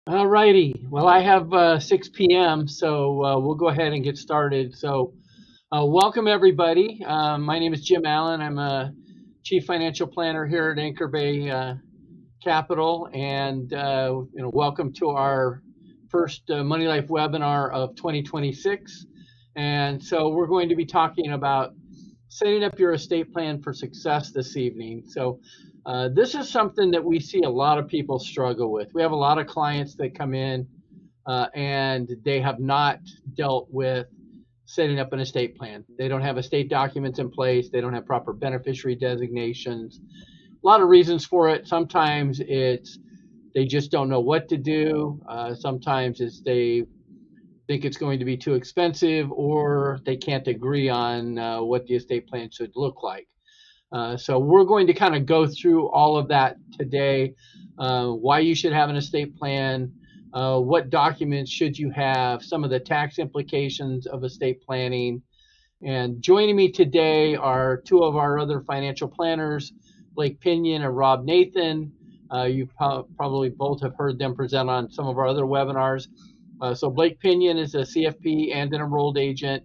All righty. Well, I have 6 p.m., so we'll go ahead and get started. Welcome everybody. My name is Jim Allen. I'm a chief financial planner here at Anchor Bay Capital, and welcome to our first Money Life webinar of 2026. And so we're going to be talking about setting up your estate plan for success this evening. This is something that we see a lot of people struggle with. We have a lot of clients that come in and they have not dealt with setting up an estate plan. They don't have estate documents in place. They don't have proper beneficiary designations. A lot of reasons for it. Sometimes it's they just don't know what to do. Sometimes it's they think it's going to be too expensive, or they can't agree on what the estate plan should look like. So we're going to kind of go through all of that today. Why you should have an estate plan, what documents should you have, some of the tax implications of estate planning. And joining me today are two of our other financial planners, Blake Pinion and Rob Nathan. You probably both have heard them present on some of our other webinars. So Blake Pinion is a CFP and an enrolled agent.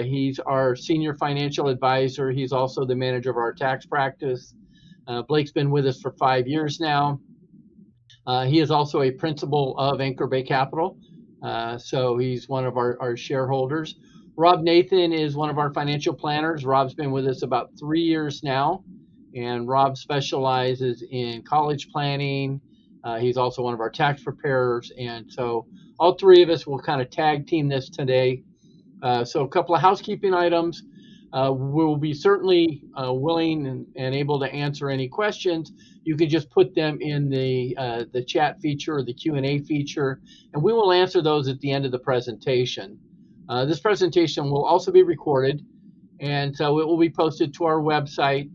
He's our senior financial advisor. He's also the manager of our tax practice. Blake's been with us for 5 years now. He is also a principal of Anchor Bay Capital. So he's one of our shareholders. Rob Nathan is one of our financial planners. Rob's been with us about 3 years now, and Rob specializes in college planning. He's also one of our tax preparers. And so all three of us will kind of tag team this today. So a couple of housekeeping items. We'll be certainly willing and able to answer any questions. You can just put them in the chat feature or the Q&A feature, and we will answer those at the end of the presentation. This presentation will also be recorded, and so it will be posted to our website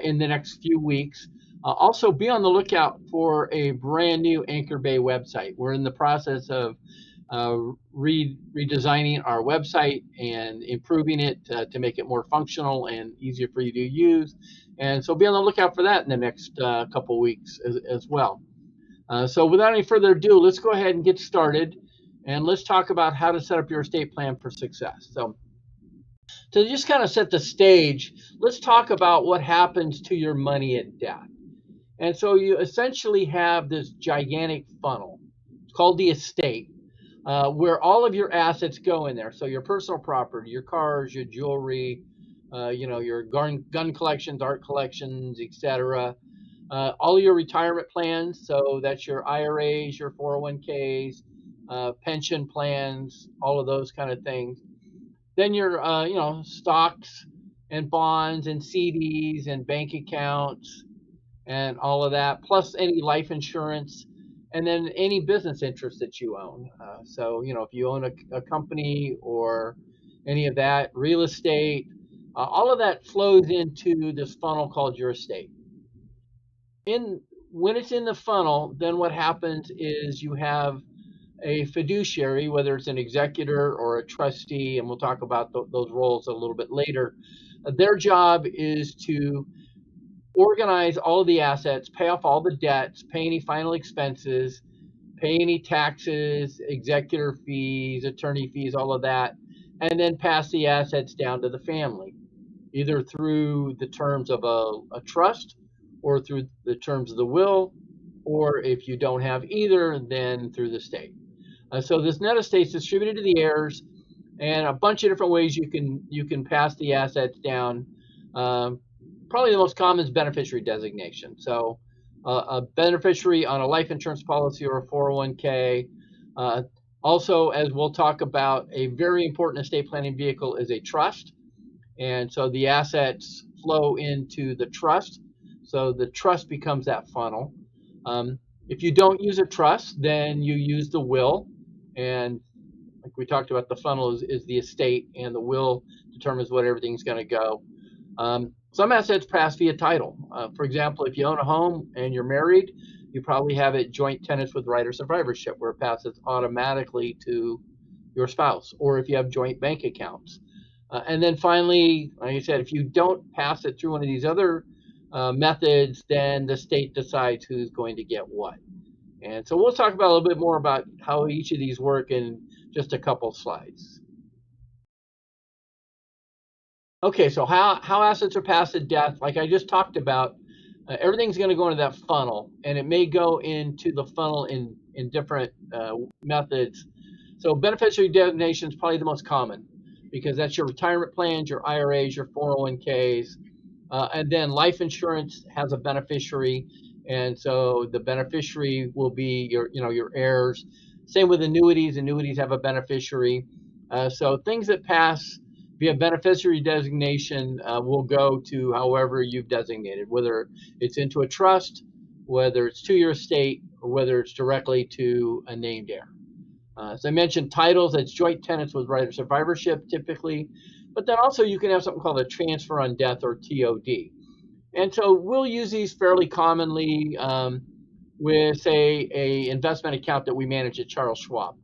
in the next few weeks. Also, be on the lookout for a brand new Anchor Bay website. We're in the process of redesigning our website and improving it to make it more functional and easier for you to use. And so be on the lookout for that in the next couple weeks as well. So without any further ado, let's go ahead and get started, and let's talk about how to set up your estate plan for success. So to just kind of set the stage, let's talk about what happens to your money at death. And so you essentially have this gigantic funnel. It's called the estate, where all of your assets go in there. So your personal property, your cars, your jewelry, your gun collections, art collections, etc. All your retirement plans. So that's your IRAs, your 401ks, pension plans, all of those kind of things. Then your, stocks and bonds and CDs and bank accounts and all of that, plus any life insurance, and then any business interests that you own. If you own a company or any of that, real estate, all of that flows into this funnel called your estate. When it's in the funnel, then what happens is you have a fiduciary, whether it's an executor or a trustee, and we'll talk about those roles a little bit later. Their job is to organize all of the assets, pay off all the debts, pay any final expenses, pay any taxes, executor fees, attorney fees, all of that, and then pass the assets down to the family, either through the terms of a trust or through the terms of the will, or if you don't have either, then through the state. So this net estate is distributed to the heirs, and a bunch of different ways you can pass the assets down. Probably the most common is beneficiary designation. So a beneficiary on a life insurance policy or a 401k. Also, as we'll talk about, a very important estate planning vehicle is a trust. And so the assets flow into the trust. So the trust becomes that funnel. If you don't use a trust, then you use the will. And like we talked about, the funnel is the estate, and the will determines what everything's going to go. Some assets pass via title. For example, if you own a home and you're married, you probably have it joint tenants with right of survivorship, where it passes automatically to your spouse, or if you have joint bank accounts. And then finally, like I said, if you don't pass it through one of these other methods, then the state decides who's going to get what. And so we'll talk about a little bit more about how each of these work in just a couple slides. Okay, so how assets are passed at death, like I just talked about, everything's going to go into that funnel, and it may go into the funnel in different methods. So beneficiary designation is probably the most common because that's your retirement plans, your IRAs, your 401ks, and then life insurance has a beneficiary, and so the beneficiary will be your heirs. Same with annuities. Annuities have a beneficiary. So things that pass via beneficiary designation will go to however you've designated, whether it's into a trust, whether it's to your estate, or whether it's directly to a named heir. As I mentioned, titles, that's joint tenants with right of survivorship typically, but then also you can have something called a transfer on death, or TOD. And so we'll use these fairly commonly with, say, a investment account that we manage at Charles Schwab.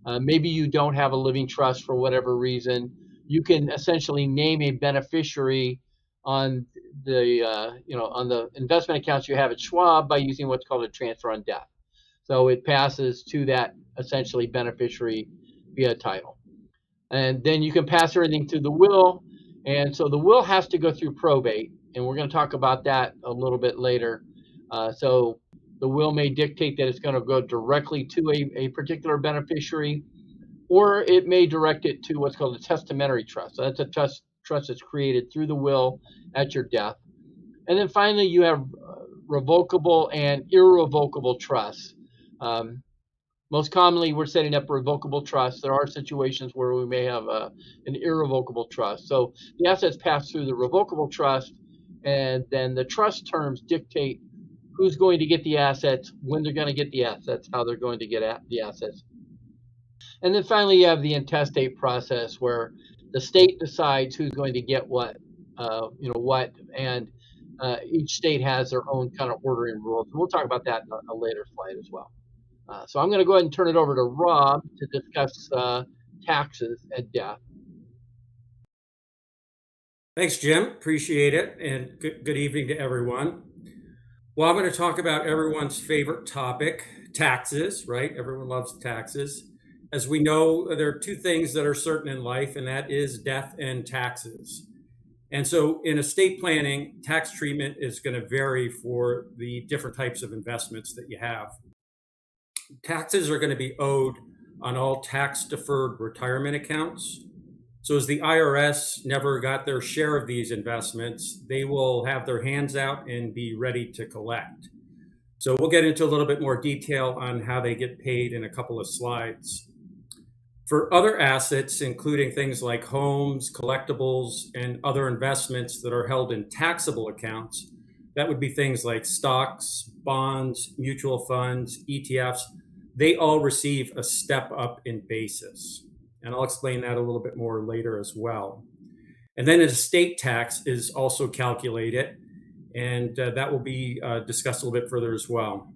Maybe you don't have a living trust for whatever reason. You can essentially name a beneficiary on the on the investment accounts you have at Schwab by using what's called a transfer on death. So it passes to that essentially beneficiary via title. And then you can pass everything through the will. And so the will has to go through probate, and we're going to talk about that a little bit later. So the will may dictate that it's going to go directly to a particular beneficiary, or it may direct it to what's called a testamentary trust. So that's a trust that's created through the will at your death. And then finally, you have revocable and irrevocable trusts. Most commonly, we're setting up revocable trusts. There are situations where we may have an irrevocable trust. So the assets pass through the revocable trust, and then the trust terms dictate who's going to get the assets, when they're going to get the assets, how they're going to get the assets. And then finally, you have the intestate process, where the state decides who's going to get what, and each state has their own kind of ordering rules. And we'll talk about that in a later slide as well. So I'm going to go ahead and turn it over to Rob to discuss taxes at death. Thanks, Jim. Appreciate it. And good evening to everyone. Well, I'm going to talk about everyone's favorite topic, taxes, right? Everyone loves taxes. As we know, there are two things that are certain in life, and that is death and taxes. And so in estate planning, tax treatment is going to vary for the different types of investments that you have. Taxes are going to be owed on all tax-deferred retirement accounts. So as the IRS never got their share of these investments, they will have their hands out and be ready to collect. So we'll get into a little bit more detail on how they get paid in a couple of slides. For other assets, including things like homes, collectibles, and other investments that are held in taxable accounts, that would be things like stocks, bonds, mutual funds, ETFs. They all receive a step up in basis. And I'll explain that a little bit more later as well. And then an estate tax is also calculated, and that will be discussed a little bit further as well.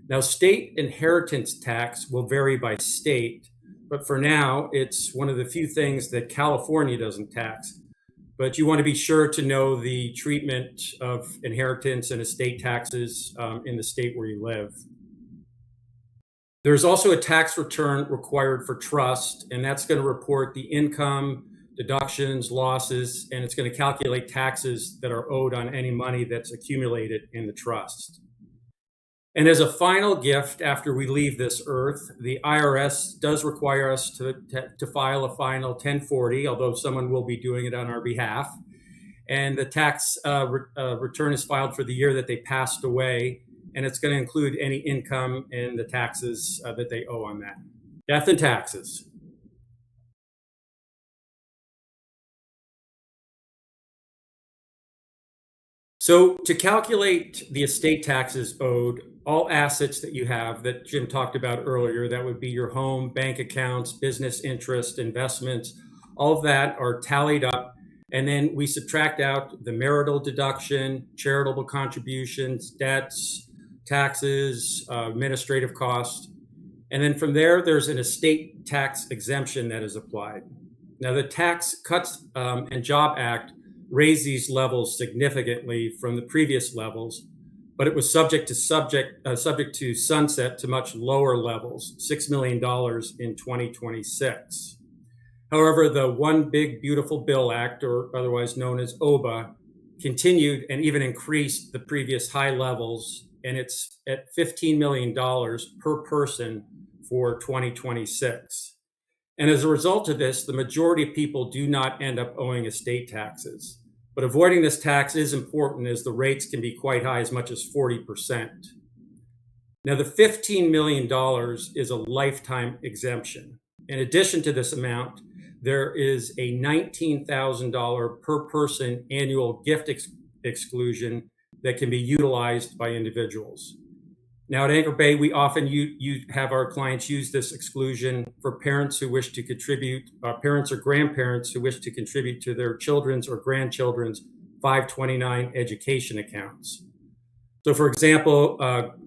Now, state inheritance tax will vary by state, but for now, it's one of the few things that California doesn't tax. But you want to be sure to know the treatment of inheritance and estate taxes in the state where you live. There's also a tax return required for trust, and that's going to report the income, deductions, losses, and it's going to calculate taxes that are owed on any money that's accumulated in the trust. And as a final gift after we leave this earth, the IRS does require us to file a final 1040, although someone will be doing it on our behalf. And the tax return is filed for the year that they passed away, and it's going to include any income and the taxes that they owe on that. Death and taxes. So to calculate the estate taxes owed, all assets that you have that Jim talked about earlier, that would be your home, bank accounts, business interest, investments, all of that are tallied up. And then we subtract out the marital deduction, charitable contributions, debts, taxes, administrative costs. And then from there, there's an estate tax exemption that is applied. Now, the Tax Cuts and Job Act raised these levels significantly from the previous levels, but it was subject to sunset to much lower levels, $6 million in 2026. However, the One Big Beautiful Bill Act, or otherwise known as OBA, continued and even increased the previous high levels, and it's at $15 million per person for 2026. And as a result of this, the majority of people do not end up owing estate taxes. But avoiding this tax is important, as the rates can be quite high, as much as 40%. Now, the $15 million is a lifetime exemption. In addition to this amount, there is a $19,000 per person annual gift exclusion that can be utilized by individuals. Now, at Anchor Bay, we often have our clients use this exclusion for parents who wish to contribute, parents or grandparents who wish to contribute to their children's or grandchildren's 529 education accounts. So, for example,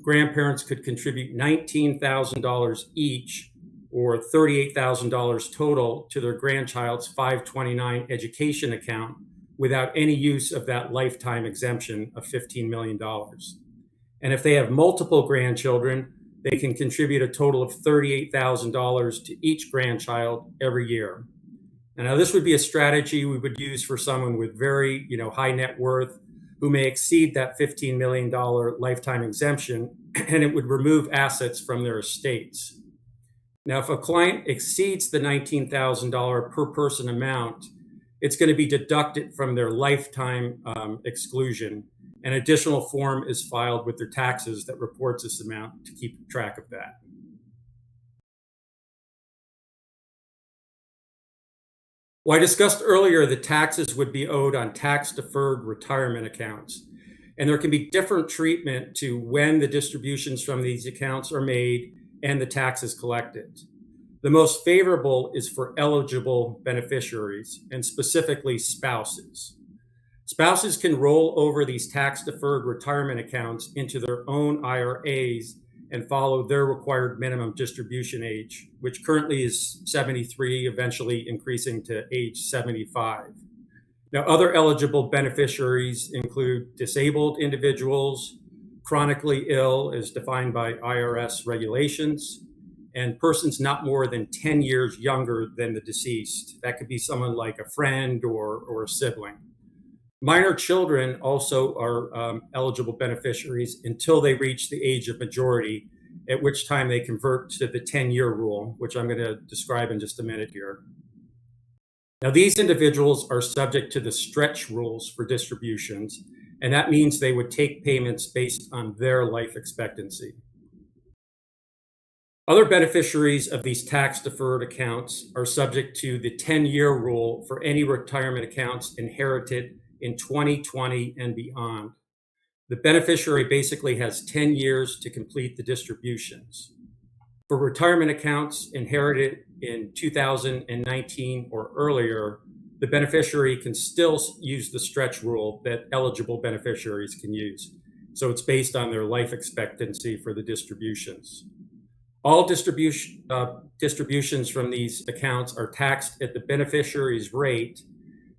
grandparents could contribute $19,000 each, or $38,000 total, to their grandchild's 529 education account without any use of that lifetime exemption of $15 million. And if they have multiple grandchildren, they can contribute a total of $38,000 to each grandchild every year. And now this would be a strategy we would use for someone with very, high net worth who may exceed that $15 million lifetime exemption, and it would remove assets from their estates. Now, if a client exceeds the $19,000 per person amount, it's going to be deducted from their lifetime exclusion. An additional form is filed with their taxes that reports this amount to keep track of that. Well, I discussed earlier that taxes would be owed on tax-deferred retirement accounts, and there can be different treatment to when the distributions from these accounts are made and the taxes collected. The most favorable is for eligible beneficiaries, and specifically spouses. Spouses can roll over these tax-deferred retirement accounts into their own IRAs and follow their required minimum distribution age, which currently is 73, eventually increasing to age 75. Now, other eligible beneficiaries include disabled individuals, chronically ill as defined by IRS regulations, and persons not more than 10 years younger than the deceased. That could be someone like a friend or a sibling. Minor children also are eligible beneficiaries until they reach the age of majority, at which time they convert to the 10-year rule, which I'm going to describe in just a minute here. Now, these individuals are subject to the stretch rules for distributions, and that means they would take payments based on their life expectancy. Other beneficiaries of these tax-deferred accounts are subject to the 10-year rule for any retirement accounts inherited in 2020 and beyond. The beneficiary basically has 10 years to complete the distributions. For retirement accounts inherited in 2019 or earlier, the beneficiary can still use the stretch rule that eligible beneficiaries can use. So it's based on their life expectancy for the distributions. All distributions from these accounts are taxed at the beneficiary's rate.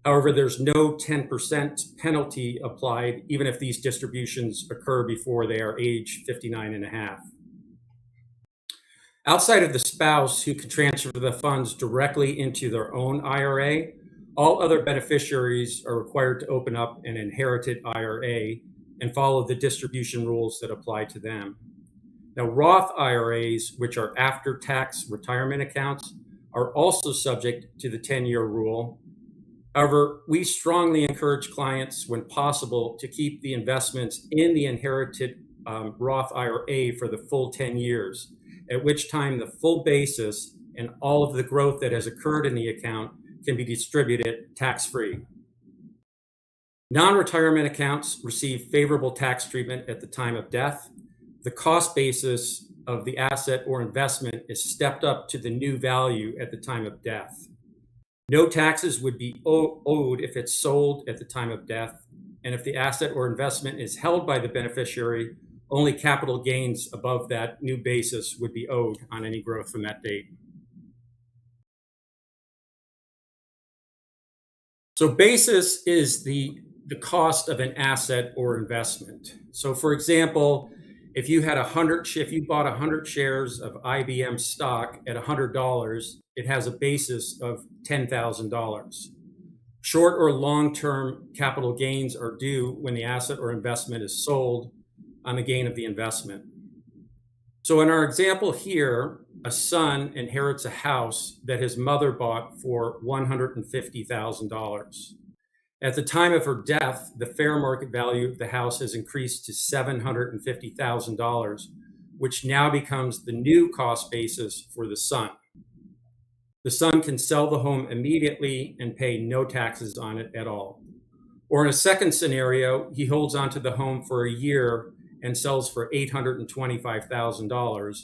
However, there's no 10% penalty applied, even if these distributions occur before they are age 59 and a half. Outside of the spouse who can transfer the funds directly into their own IRA, all other beneficiaries are required to open up an inherited IRA and follow the distribution rules that apply to them. Now, Roth IRAs, which are after-tax retirement accounts, are also subject to the 10-year rule. However, we strongly encourage clients, when possible, to keep the investments in the inherited Roth IRA for the full 10 years, at which time the full basis and all of the growth that has occurred in the account can be distributed tax-free. Non-retirement accounts receive favorable tax treatment at the time of death. The cost basis of the asset or investment is stepped up to the new value at the time of death. No taxes would be owed if it's sold at the time of death, and if the asset or investment is held by the beneficiary, only capital gains above that new basis would be owed on any growth from that date. So basis is the the cost of an asset or investment. So, for example, if you bought 100 shares of IBM stock at $100, it has a basis of $10,000. Short or long-term capital gains are due when the asset or investment is sold on the gain of the investment. So in our example here, a son inherits a house that his mother bought for $150,000. At the time of her death, the fair market value of the house has increased to $750,000, which now becomes the new cost basis for the son. The son can sell the home immediately and pay no taxes on it at all. Or in a second scenario, he holds onto the home for a year and sells for $825,000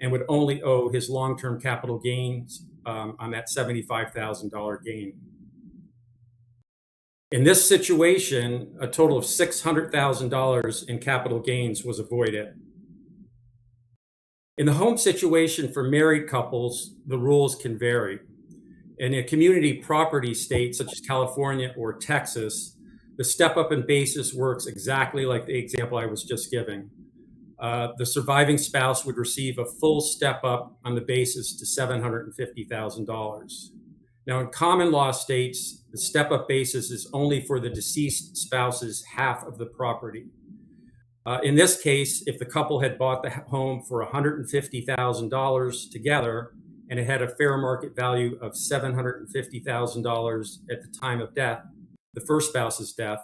and would only owe his long-term capital gains on that $75,000 gain. In this situation, a total of $600,000 in capital gains was avoided. In the home situation for married couples, the rules can vary. In a community property state such as California or Texas, the step-up in basis works exactly like the example I was just giving. The surviving spouse would receive a full step-up on the basis to $750,000. Now, in common law states, the step-up basis is only for the deceased spouse's half of the property. In this case, if the couple had bought the home for $150,000 together and it had a fair market value of $750,000 at the time of death, the first spouse's death,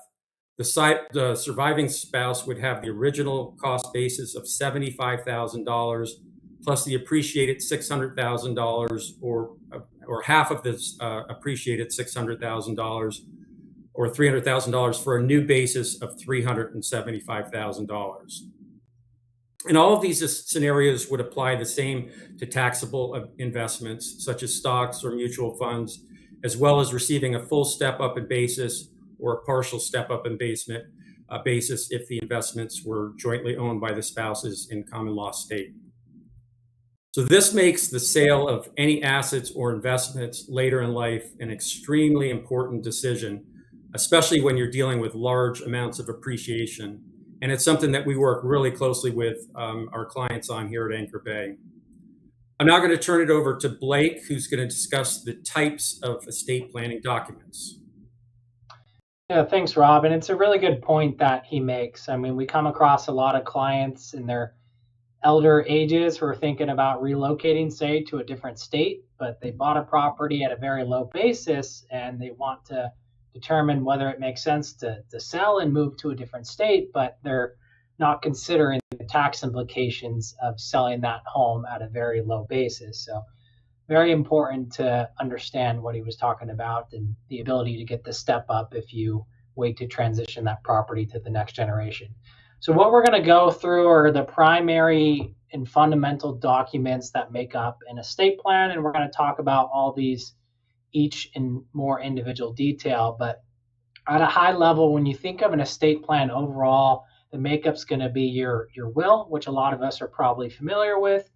the surviving spouse would have the original cost basis of $75,000 plus the appreciated $600,000 or half of this appreciated $600,000 or $300,000 for a new basis of $375,000. And all of these scenarios would apply the same to taxable investments such as stocks or mutual funds, as well as receiving a full step up in basis or a partial step up in basis if the investments were jointly owned by the spouses in common law state. So this makes the sale of any assets or investments later in life an extremely important decision, especially when you're dealing with large amounts of appreciation. And it's something that we work really closely with our clients on here at Anchor Bay. I'm now going to turn it over to Blake, who's going to discuss the types of estate planning documents. Yeah, thanks, Rob. And it's a really good point that he makes. I mean, we come across a lot of clients in their elder ages who are thinking about relocating, say, to a different state, but they bought a property at a very low basis and they want to determine whether it makes sense to sell and move to a different state, but they're not considering the tax implications of selling that home at a very low basis. So very important to understand what he was talking about and the ability to get the step up if you wait to transition that property to the next generation. So what we're going to go through are the primary and fundamental documents that make up an estate plan, and we're going to talk about all these each in more individual detail. But at a high level, when you think of an estate plan overall, the makeup's going to be your will, which a lot of us are probably familiar with,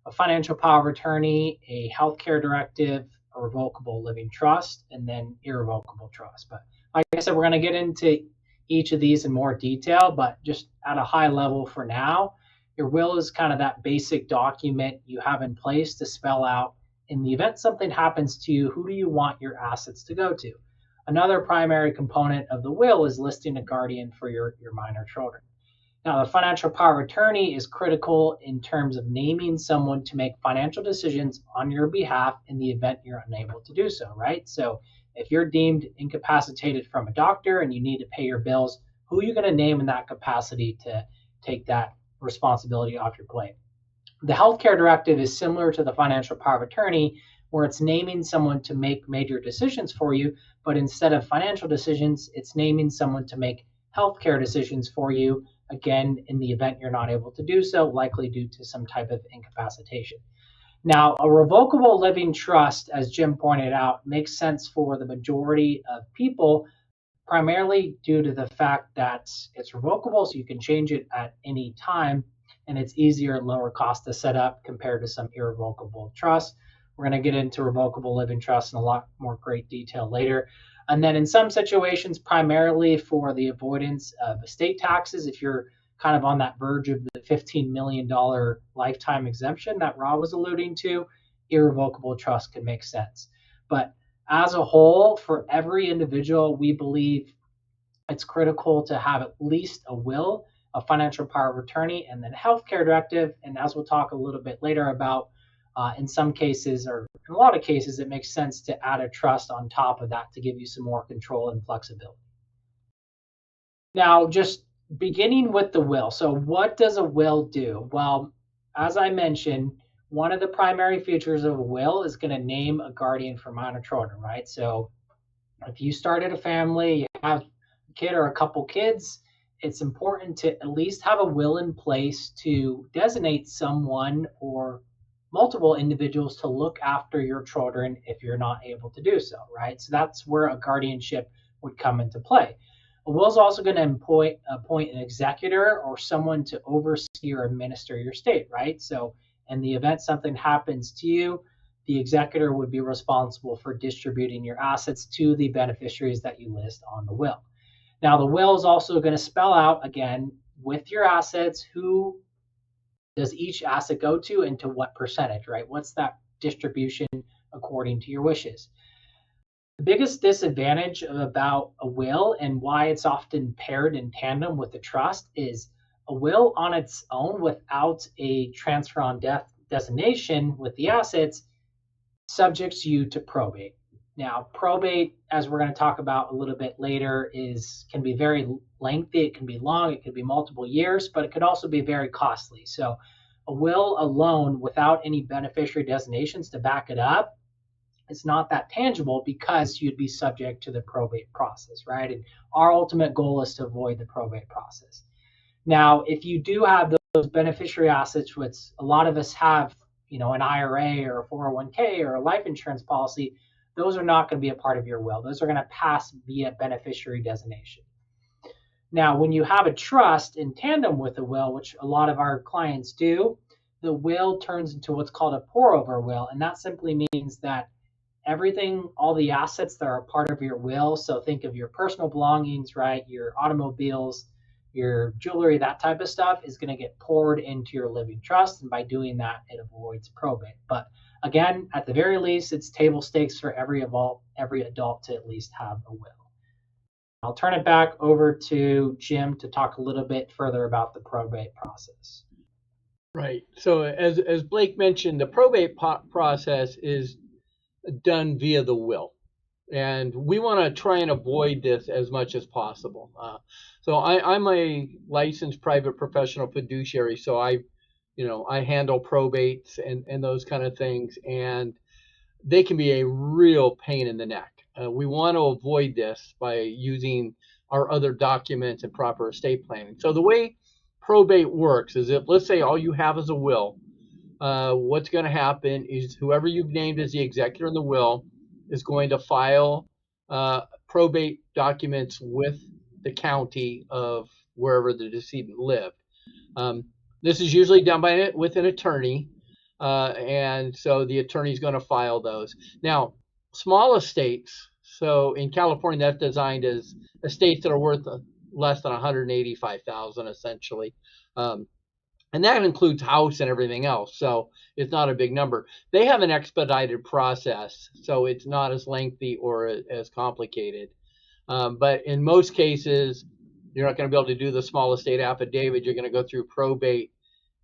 a financial power of attorney, a healthcare directive, a revocable living trust, and then irrevocable trust. But like I said, we're going to get into each of these in more detail, but just at a high level for now, your will is kind of that basic document you have in place to spell out, in the event something happens to you, who do you want your assets to go to? Another primary component of the will is listing a guardian for your minor children. Now, the financial power of attorney is critical in terms of naming someone to make financial decisions on your behalf in the event you're unable to do so, right? So if you're deemed incapacitated from a doctor and you need to pay your bills, who are you going to name in that capacity to take that responsibility off your plate? The healthcare directive is similar to the financial power of attorney, where it's naming someone to make major decisions for you, but instead of financial decisions, it's naming someone to make healthcare decisions for you, again, in the event you're not able to do so, likely due to some type of incapacitation. Now, a revocable living trust, as Jim pointed out, makes sense for the majority of people, primarily due to the fact that it's revocable, so you can change it at any time, and it's easier and lower cost to set up compared to some irrevocable trusts. We're going to get into revocable living trusts in a lot more great detail later. And then in some situations, primarily for the avoidance of estate taxes, if you're kind of on that verge of the $15 million lifetime exemption that Rob was alluding to, irrevocable trust can make sense. But as a whole, for every individual, we believe it's critical to have at least a will, a financial power of attorney, and then a healthcare directive. And as we'll talk a little bit later about, in some cases, or in a lot of cases, it makes sense to add a trust on top of that to give you some more control and flexibility. Now, just beginning with the will. So what does a will do? Well, as I mentioned, one of the primary features of a will is going to name a guardian for minor children, right? So if you started a family, you have a kid or a couple kids, it's important to at least have a will in place to designate someone or multiple individuals to look after your children if you're not able to do so, right? So that's where a guardianship would come into play. A will is also going to appoint an executor or someone to oversee or administer your estate, right? So in the event something happens to you, the executor would be responsible for distributing your assets to the beneficiaries that you list on the will. Now, the will is also going to spell out, again, with your assets, who does each asset go to and to what percentage, right? What's that distribution according to your wishes? The biggest disadvantage about a will and why it's often paired in tandem with a trust is a will on its own without a transfer on death designation with the assets subjects you to probate. Now, probate, as we're going to talk about a little bit later, can be very lengthy. It can be long. It can be multiple years, but it could also be very costly. So a will alone without any beneficiary designations to back it up, it's not that tangible because you'd be subject to the probate process, right? And our ultimate goal is to avoid the probate process. Now, if you do have those beneficiary assets, which a lot of us have, an IRA or a 401k or a life insurance policy, those are not going to be a part of your will. Those are going to pass via beneficiary designation. Now, when you have a trust in tandem with a will, which a lot of our clients do, the will turns into what's called a pour-over will. And that simply means that everything, all the assets that are a part of your will, so think of your personal belongings, right? Your automobiles, your jewelry, that type of stuff is going to get poured into your living trust. And by doing that, it avoids probate. But again, at the very least, it's table stakes for every adult to at least have a will. I'll turn it back over to Jim to talk a little bit further about the probate process. Right. So as Blake mentioned, the probate process is done via the will. And we want to try and avoid this as much as possible. So I'm a licensed private professional fiduciary. So I handle probates and those kind of things. And they can be a real pain in the neck. We want to avoid this by using our other documents and proper estate planning. So the way probate works is if, let's say, all you have is a will, what's going to happen is whoever you've named as the executor in the will is going to file probate documents with the county of wherever the decedent lived. This is usually done with an attorney, and so the attorney is going to file those. Now, small estates, so in California, that's designed as estates that are worth less than $185,000, essentially. And that includes house and everything else. So it's not a big number. They have an expedited process, so it's not as lengthy or as complicated. But in most cases, you're not going to be able to do the small estate affidavit. You're going to go through probate,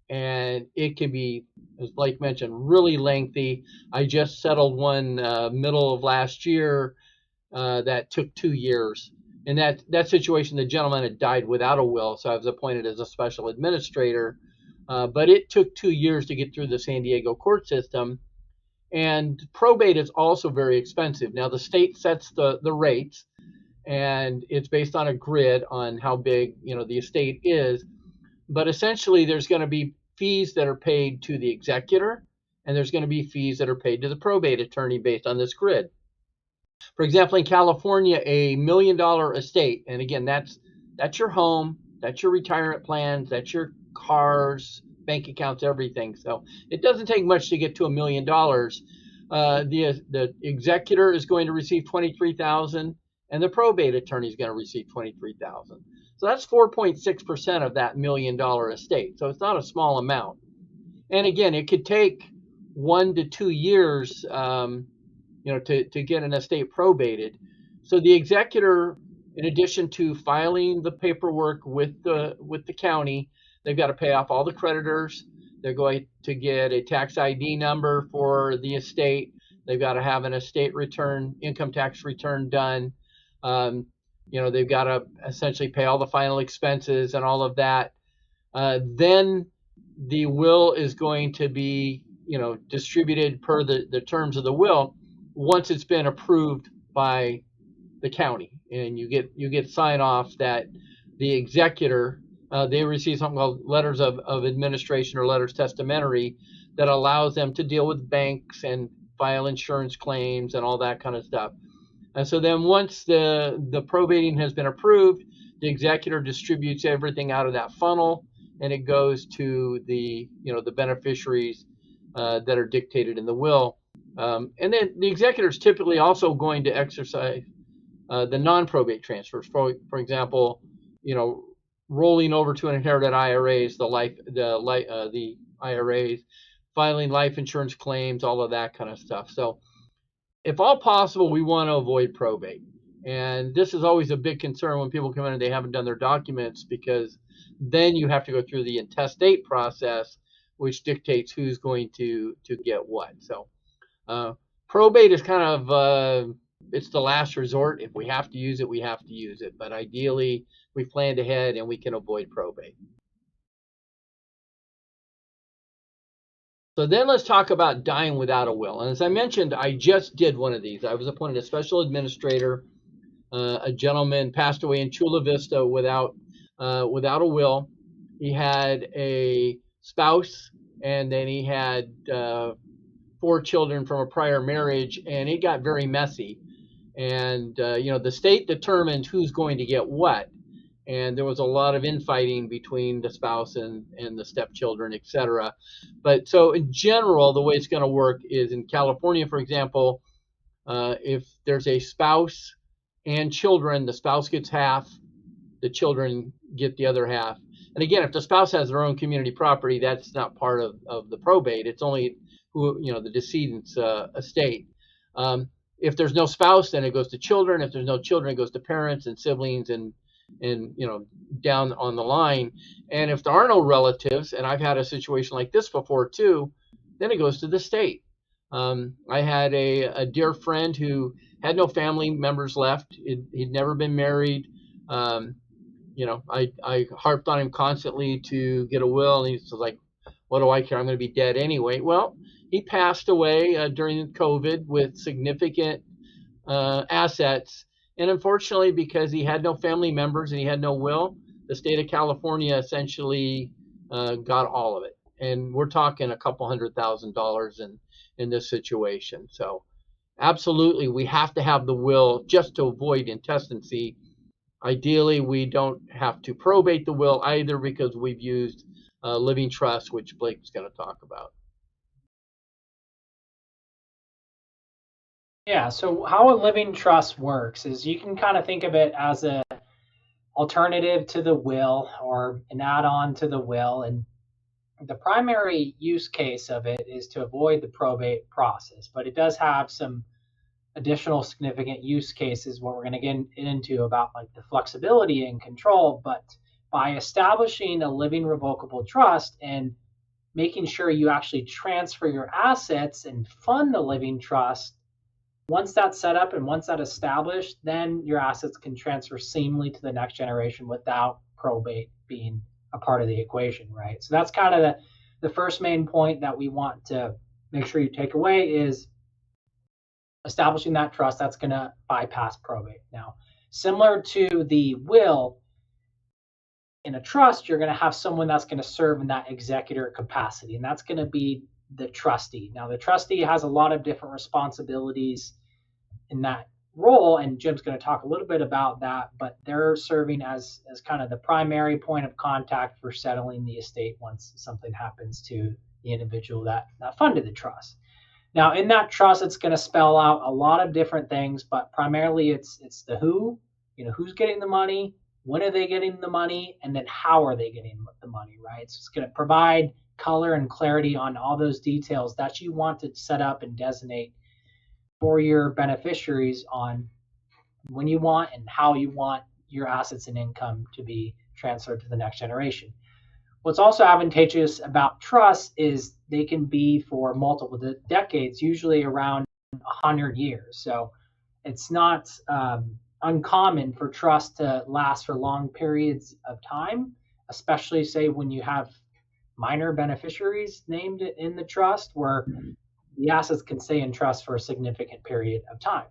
and it can be, as Blake mentioned, really lengthy. I just settled one middle of last year that took 2 years. In that situation, the gentleman had died without a will, so I was appointed as a special administrator. But it took 2 years to get through the San Diego court system. And probate is also very expensive. Now, the state sets the rates, and it's based on a grid on how big the estate is. But essentially, there's going to be fees that are paid to the executor, and there's going to be fees that are paid to the probate attorney based on this grid. For example, in California, a $1 million estate, and again, that's your home, that's your retirement plans, that's your cars, bank accounts, everything. So it doesn't take much to get to $1 million. The executor is going to receive $23,000, and the probate attorney is going to receive $23,000. So that's 4.6% of that $1 million estate. So it's not a small amount. And again, it could take 1 to 2 years, to get an estate probated. So the executor, in addition to filing the paperwork with the county, they've got to pay off all the creditors. They're going to get a tax ID number for the estate. They've got to have an estate return, income tax return done. They've got to essentially pay all the final expenses and all of that. Then the will is going to be, distributed per the terms of the will once it's been approved by the county, and you get sign off that the executor, they receive something called letters of administration or letters testamentary that allows them to deal with banks and file insurance claims and all that kind of stuff. And so then once the probating has been approved, the executor distributes everything out of that funnel, and it goes to the beneficiaries that are dictated in the will. And then the executor is typically also going to exercise the non-probate transfers. For example, rolling over to inherited IRAs, the IRAs, filing life insurance claims, all of that kind of stuff. So if all possible, we want to avoid probate. And this is always a big concern when people come in and they haven't done their documents, because then you have to go through the intestate process, which dictates who's going to get what. So probate is kind of, it's the last resort. If we have to use it, we have to use it. But ideally, we planned ahead and we can avoid probate. So then let's talk about dying without a will. And as I mentioned, I just did one of these. I was appointed a special administrator. A gentleman passed away in Chula Vista without a will. He had a spouse, and then he had 4 children from a prior marriage, and it got very messy. And the state determined who's going to get what, and there was a lot of infighting between the spouse and the stepchildren, etc. But so in general, the way it's going to work is in California, for example, if there's a spouse and children, the spouse gets half, the children get the other half. And again, if the spouse has their own community property, that's not part of the probate. It's only the decedent's estate. If there's no spouse, then it goes to children. If there's no children, it goes to parents and siblings and down on the line. And if there are no relatives, and I've had a situation like this before too, then it goes to the state. I had a dear friend who had no family members left. He'd never been married. I harped on him constantly to get a will, and he's like, what do I care? I'm going to be dead anyway. Well, he passed away during COVID with significant assets. And unfortunately, because he had no family members and he had no will, the state of California essentially got all of it. And we're talking a couple $100,000 in this situation. So absolutely, we have to have the will just to avoid intestacy. Ideally, we don't have to probate the will either, because we've used living trust, which Blake's going to talk about. Yeah, so how a living trust works is you can kind of think of it as an alternative to the will or an add-on to the will. And the primary use case of it is to avoid the probate process, but it does have some additional significant use cases, what we're going to get into about like the flexibility and control. But by establishing a living revocable trust and making sure you actually transfer your assets and fund the living trust, once that's set up and once that's established, then your assets can transfer seamlessly to the next generation without probate being a part of the equation, right? So that's kind of the first main point that we want to make sure you take away is establishing that trust that's going to bypass probate. Now, similar to the will, in a trust, you're going to have someone that's going to serve in that executor capacity, and that's going to be the trustee. Now, the trustee has a lot of different responsibilities in that role, and Jim's going to talk a little bit about that, but they're serving as kind of the primary point of contact for settling the estate once something happens to the individual that funded the trust. Now, in that trust, it's going to spell out a lot of different things, but primarily it's the who, who's getting the money, when are they getting the money, and then how are they getting the money, right? So it's going to provide color and clarity on all those details that you want to set up and designate for your beneficiaries on when you want and how you want your assets and income to be transferred to the next generation. What's also advantageous about trusts is they can be for multiple decades, usually around 100 years. So it's not uncommon for trusts to last for long periods of time, especially say when you have minor beneficiaries named in the trust where the assets can stay in trust for a significant period of time.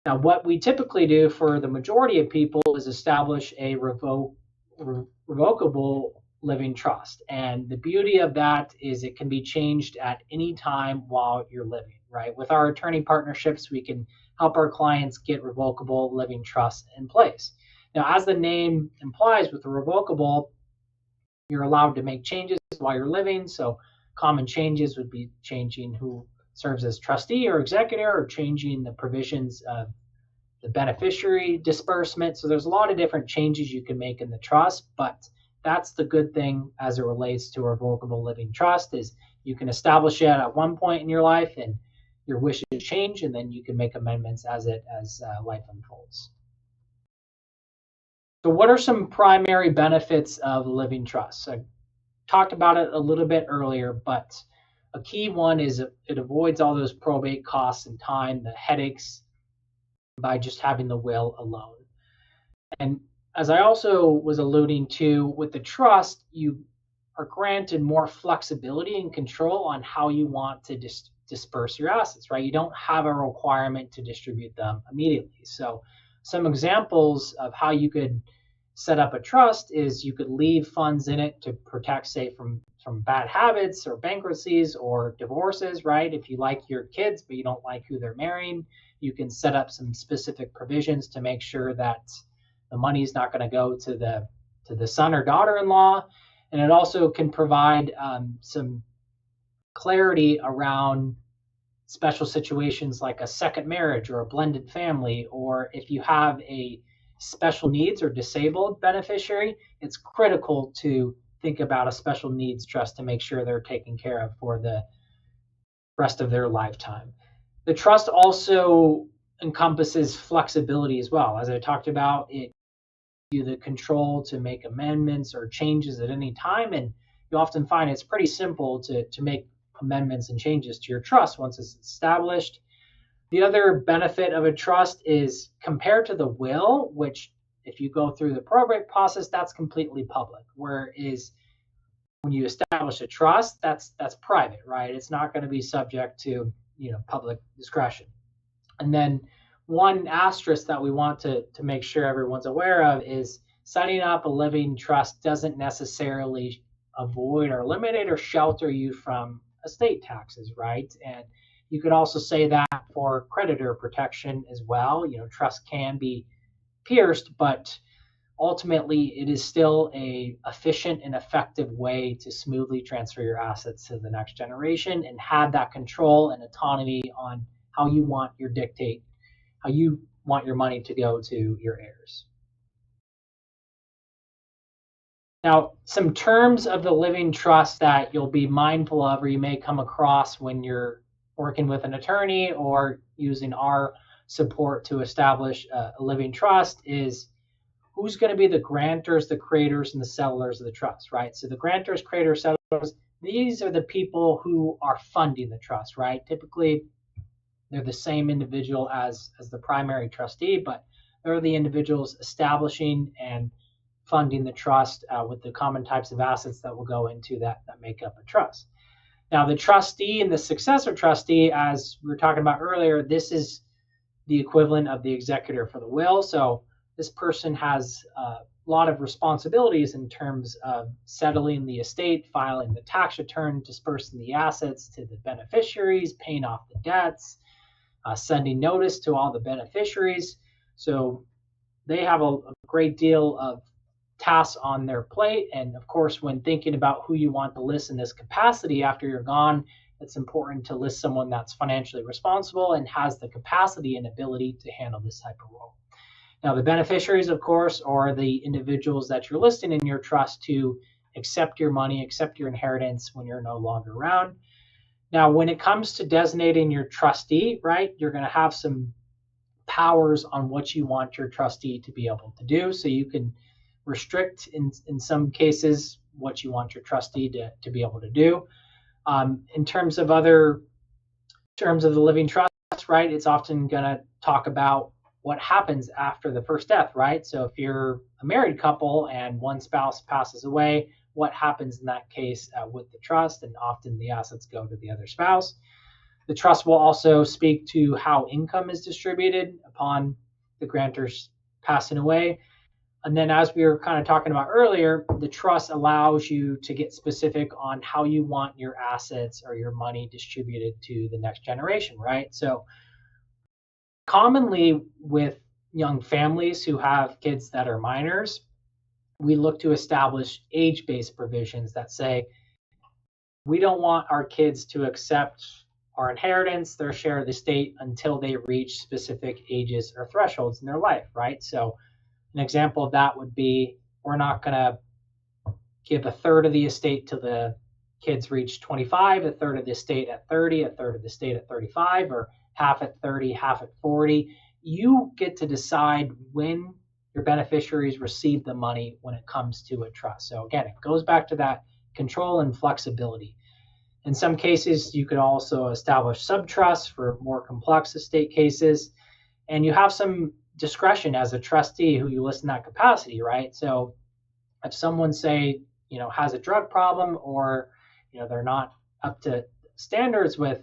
Now, what we typically do for the majority of people is establish a revocable living trust. And the beauty of that is it can be changed at any time while you're living, right? With our attorney partnerships, we can help our clients get revocable living trusts in place. Now, as the name implies, with the revocable, you're allowed to make changes while you're living. So common changes would be changing who serves as trustee or executor, or changing the provisions of the beneficiary disbursement. So there's a lot of different changes you can make in the trust, but that's the good thing as it relates to a revocable living trust is you can establish it at one point in your life and your wishes change, and then you can make amendments as life unfolds. So what are some primary benefits of living trusts? I talked about it a little bit earlier, but a key one is it avoids all those probate costs and time, the headaches, by just having the will alone. And as I also was alluding to, with the trust, you are granted more flexibility and control on how you want to disperse your assets, right? You don't have a requirement to distribute them immediately. So some examples of how you could set up a trust is you could leave funds in it to protect, say, from bad habits or bankruptcies or divorces, right? If you like your kids, but you don't like who they're marrying, you can set up some specific provisions to make sure that the money is not going to go to the son or daughter-in-law. And it also can provide some clarity around special situations like a second marriage or a blended family, or if you have a special needs or disabled beneficiary, it's critical to think about a special needs trust to make sure they're taken care of for the rest of their lifetime. The trust also encompasses flexibility as well. As I talked about, it gives you the control to make amendments or changes at any time, and you often find it's pretty simple to make amendments and changes to your trust once it's established. The other benefit of a trust is compared to the will, which if you go through the probate process, that's completely public. Whereas when you establish a trust, that's private, right? It's not going to be subject to public discretion. And then one asterisk that we want to make sure everyone's aware of is setting up a living trust doesn't necessarily avoid or eliminate or shelter you from estate taxes, right? And you could also say that for creditor protection as well. Trust can be pierced, but ultimately it is still a efficient and effective way to smoothly transfer your assets to the next generation and have that control and autonomy on how you want your money to go to your heirs. Now, some terms of the living trust that you'll be mindful of or you may come across when you're working with an attorney or using our support to establish a living trust is who's going to be the grantors, the creators, and the settlers of the trust, right? So the grantors, creators, settlers, these are the people who are funding the trust, right? Typically, they're the same individual as the primary trustee, but they're the individuals establishing and funding the trust with the common types of assets that will go into that make up a trust. Now, the trustee and the successor trustee, as we were talking about earlier, this is the equivalent of the executor for the will. So this person has a lot of responsibilities in terms of settling the estate, filing the tax return, dispersing the assets to the beneficiaries, paying off the debts, sending notice to all the beneficiaries. So they have a great deal of tasks on their plate. And of course, when thinking about who you want to list in this capacity after you're gone, it's important to list someone that's financially responsible and has the capacity and ability to handle this type of role. Now, the beneficiaries, of course, are the individuals that you're listing in your trust to accept your money, accept your inheritance when you're no longer around. Now, when it comes to designating your trustee, right, you're going to have some powers on what you want your trustee to be able to do. So you can restrict, in some cases, what you want your trustee to be able to do. In terms of the living trust, right, it's often going to talk about what happens after the first death, right? So if you're a married couple and one spouse passes away, what happens in that case with the trust? And often the assets go to the other spouse. The trust will also speak to how income is distributed upon the grantors passing away. And then, as we were kind of talking about earlier, the trust allows you to get specific on how you want your assets or your money distributed to the next generation, right? So commonly with young families who have kids that are minors, we look to establish age-based provisions that say, we don't want our kids to accept our inheritance, their share of the estate, until they reach specific ages or thresholds in their life, right? So an example of that would be, we're not going to give a third of the estate till the kids reach 25, a third of the estate at 30, a third of the estate at 35, or half at 30, half at 40. You get to decide when your beneficiaries receive the money when it comes to a trust. So again, it goes back to that control and flexibility. In some cases, you could also establish subtrusts for more complex estate cases, and you have some discretion as a trustee who you list in that capacity, right? So if someone, say, has a drug problem, or they're not up to standards with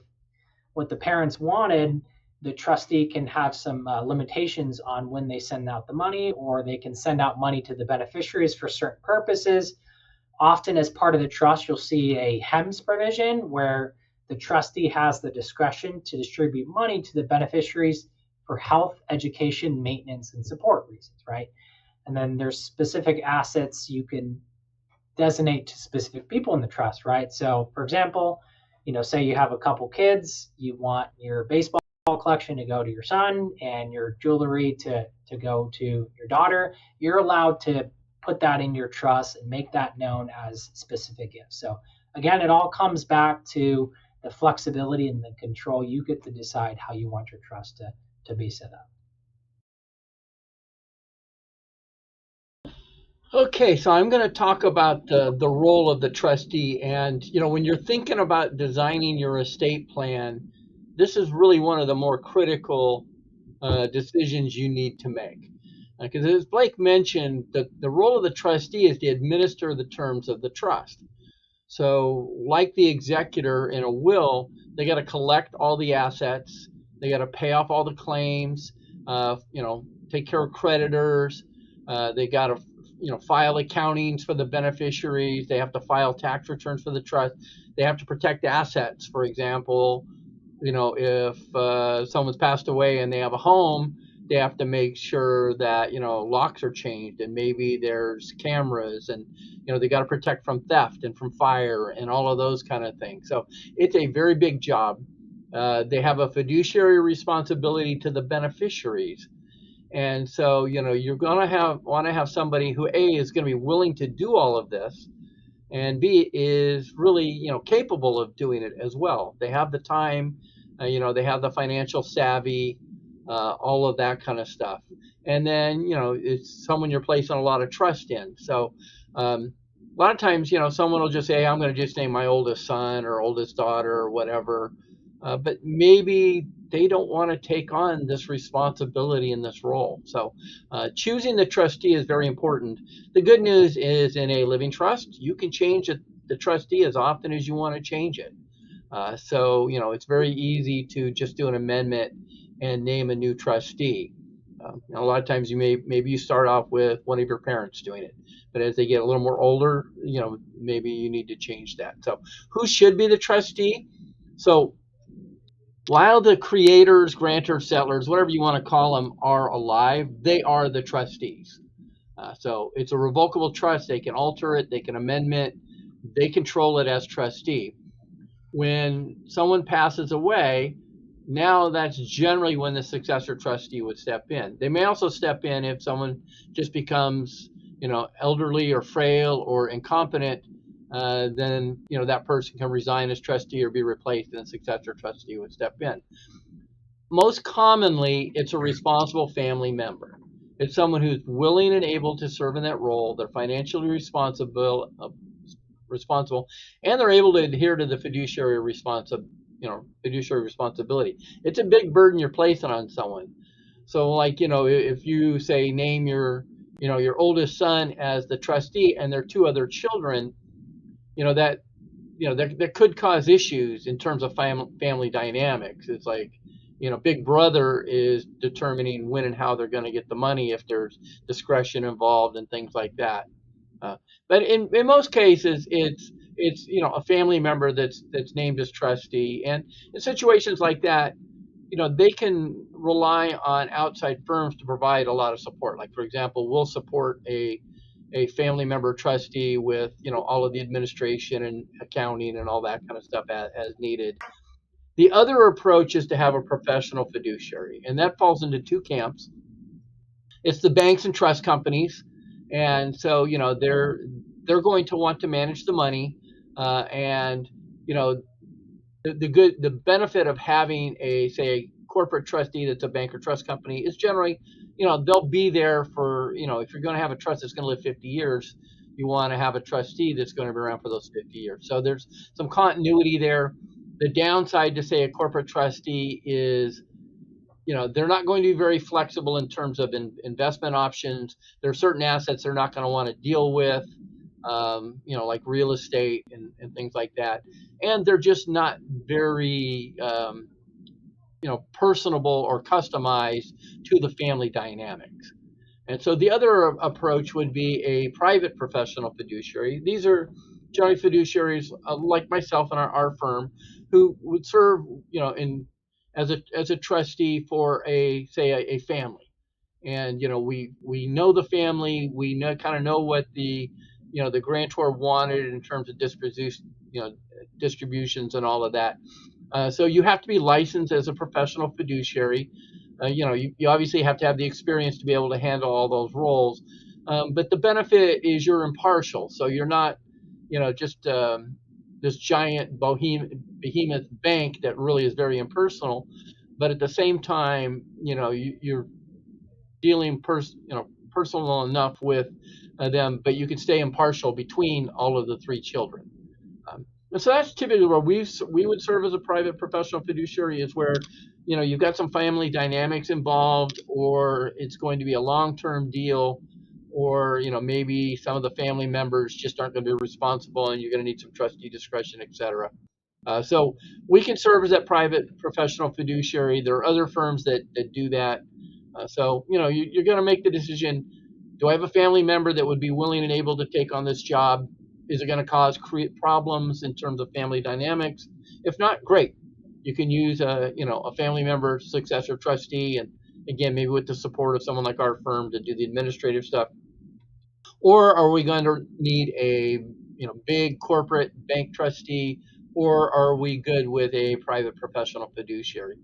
what the parents wanted, the trustee can have some limitations on when they send out the money, or they can send out money to the beneficiaries for certain purposes. Often as part of the trust, you'll see a heirs provision where the trustee has the discretion to distribute money to the beneficiaries for health, education, maintenance, and support reasons, right? And then there's specific assets you can designate to specific people in the trust, right? So for example, say you have a couple kids, you want your baseball collection to go to your son and your jewelry to go to your daughter. You're allowed to put that in your trust and make that known as specific gifts. So again, it all comes back to the flexibility and the control. You get to decide how you want your trust to be set up. Okay, so I'm going to talk about the role of the trustee. And, when you're thinking about designing your estate plan, this is really one of the more critical decisions you need to make. Because as Blake mentioned, the role of the trustee is to administer the terms of the trust. So like the executor in a will, they got to collect all the assets. They got to pay off all the claims, take care of creditors. They got to file accountings for the beneficiaries. They have to file tax returns for the trust. They have to protect assets. For example, if someone's passed away and they have a home, they have to make sure that locks are changed, and maybe there's cameras, and they got to protect from theft and from fire and all of those kind of things. So it's a very big job. They have a fiduciary responsibility to the beneficiaries. And so, you're going to want to have somebody who, A, is going to be willing to do all of this, and B, is really, capable of doing it as well. They have the time, they have the financial savvy, all of that kind of stuff. And then, it's someone you're placing a lot of trust in. So a lot of times, someone will just say, hey, I'm going to just name my oldest son or oldest daughter or whatever. But maybe they don't want to take on this responsibility in this role. So choosing the trustee is very important. The good news is, in a living trust, you can change the trustee as often as you want to change it. So it's very easy to just do an amendment and name a new trustee. A lot of times maybe you start off with one of your parents doing it, but as they get a little more older, maybe you need to change that. So who should be the trustee? So while the creators, grantors, settlers, whatever you want to call them, are alive, they are the trustees. So it's a revocable trust. They can alter it. They can amend it. They control it as trustee. when someone passes away, now that's generally when the successor trustee would step in. They may also step in if someone just becomes, elderly or frail or incompetent. Then that person can resign as trustee or be replaced, and the successor trustee would step in. Most commonly, it's a responsible family member. It's someone who's willing and able to serve in that role. They're financially responsible, and they're able to adhere to the fiduciary responsibility. It's a big burden you're placing on someone. So, like, if you say name your oldest son as the trustee and their two other children, that could cause issues in terms of family dynamics. It's like, big brother is determining when and how they're going to get the money if there's discretion involved and things like that. But in most cases, it's a family member that's named as trustee, and in situations like that, they can rely on outside firms to provide a lot of support. Like, for example, we'll support a family member trustee with all of the administration and accounting and all that kind of stuff as needed. The other approach is to have a professional fiduciary, and that falls into two camps. It's the banks and trust companies, and so they're going to want to manage the money, and the benefit of having a corporate trustee that's a bank or trust company is generally, they'll be there for, if you're going to have a trust that's going to live 50 years, you want to have a trustee that's going to be around for those 50 years. So there's some continuity there. The downside to, say, a corporate trustee is, they're not going to be very flexible in terms of investment options. There are certain assets they're not going to want to deal with, like real estate and things like that. And they're just not very, personable or customized to the family dynamics. And so the other approach would be a private professional fiduciary. These are generally fiduciaries like myself and our firm, who would serve, as a trustee for a family. And we know the family, we kind of know what the grantor wanted in terms of distributions and all of that. So you have to be licensed as a professional fiduciary. You obviously have to have the experience to be able to handle all those roles. But the benefit is you're impartial. So you're not, just this giant behemoth bank that really is very impersonal. But at the same time, you're dealing personal enough with them, but you can stay impartial between all of the three children. And so that's typically where we would serve as a private professional fiduciary, is where you've got some family dynamics involved, or it's going to be a long-term deal, or maybe some of the family members just aren't going to be responsible, and you're going to need some trustee discretion, etc. So we can serve as that private professional fiduciary. There are other firms that do that. So you're going to make the decision: do I have a family member that would be willing and able to take on this job? Is it going to create problems in terms of family dynamics? If not, great. You can use a family member successor trustee, and again, maybe with the support of someone like our firm to do the administrative stuff. Or are we going to need a big corporate bank trustee, or are we good with a private professional fiduciary?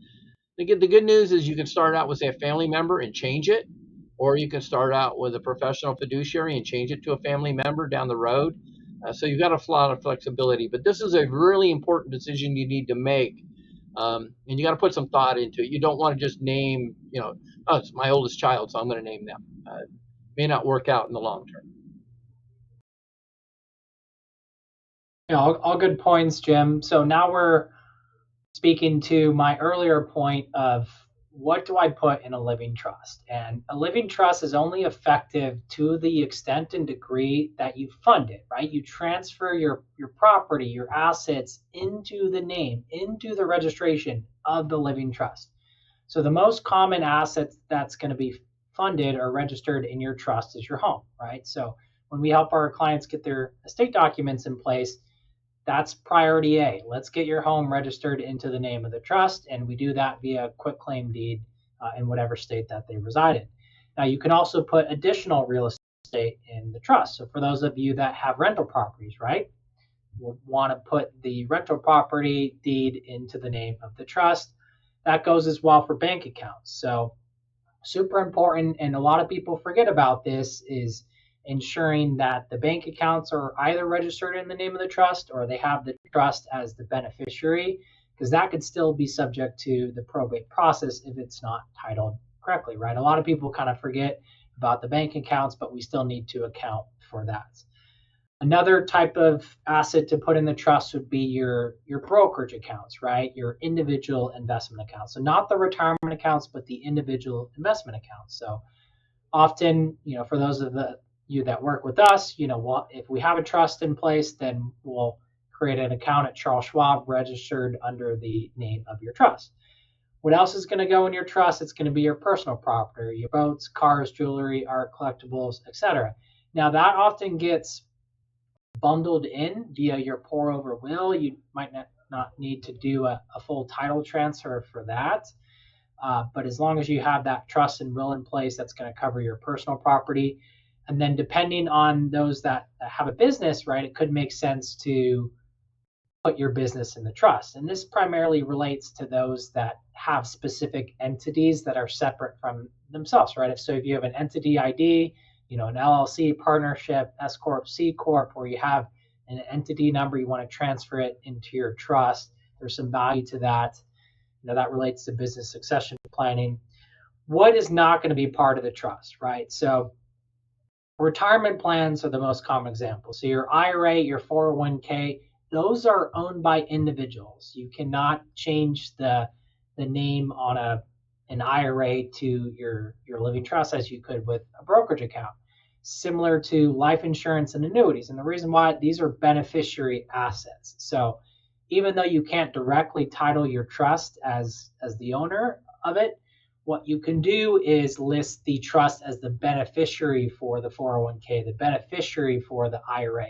The good news is you can start out with, say, a family member and change it, or you can start out with a professional fiduciary and change it to a family member down the road. So you've got a lot of flexibility, but this is a really important decision you need to make, and you got to put some thought into it. You don't want to just name, oh, it's my oldest child, so I'm going to name them. May not work out in the long term. All good points, Jim. So now we're speaking to my earlier point of, what do I put in a living trust? And a living trust is only effective to the extent and degree that you fund it, right? You transfer your property, your assets into the name, into the registration of the living trust. So the most common assets that's going to be funded or registered in your trust is your home, right? So when we help our clients get their estate documents in place, that's priority A. Let's get your home registered into the name of the trust, and we do that via quitclaim deed in whatever state that they reside in. Now, you can also put additional real estate in the trust. So for those of you that have rental properties, right? will want to put the rental property deed into the name of the trust. That goes as well for bank accounts. So super important, and a lot of people forget about this, is ensuring that the bank accounts are either registered in the name of the trust or they have the trust as the beneficiary, because that could still be subject to the probate process if it's not titled correctly, right? A lot of people kind of forget about the bank accounts, but we still need to account for that. Another type of asset to put in the trust would be your brokerage accounts, right? Your individual investment accounts. So not the retirement accounts, but the individual investment accounts. So often, for those of you that work with us, if we have a trust in place, then we'll create an account at Charles Schwab registered under the name of your trust. What else is going to go in your trust? It's going to be your personal property, your boats, cars, jewelry, art, collectibles, etc. Now that often gets bundled in via your pour over will. You might not need to do a full title transfer for that. But as long as you have that trust and will in place, that's going to cover your personal property. And then depending on those that have a business, right, it could make sense to put your business in the trust. And this primarily relates to those that have specific entities that are separate from themselves, right? If you have an entity ID, an LLC, partnership, S Corp, C Corp, where you have an entity number, you want to transfer it into your trust, there's some value to that. That relates to business succession planning. What is not going to be part of the trust, right? So retirement plans are the most common example. So your IRA, your 401k, those are owned by individuals. You cannot change the name on an IRA to your living trust as you could with a brokerage account. Similar to life insurance and annuities. And the reason why, these are beneficiary assets. So even though you can't directly title your trust as the owner of it, what you can do is list the trust as the beneficiary for the 401k, the beneficiary for the IRA.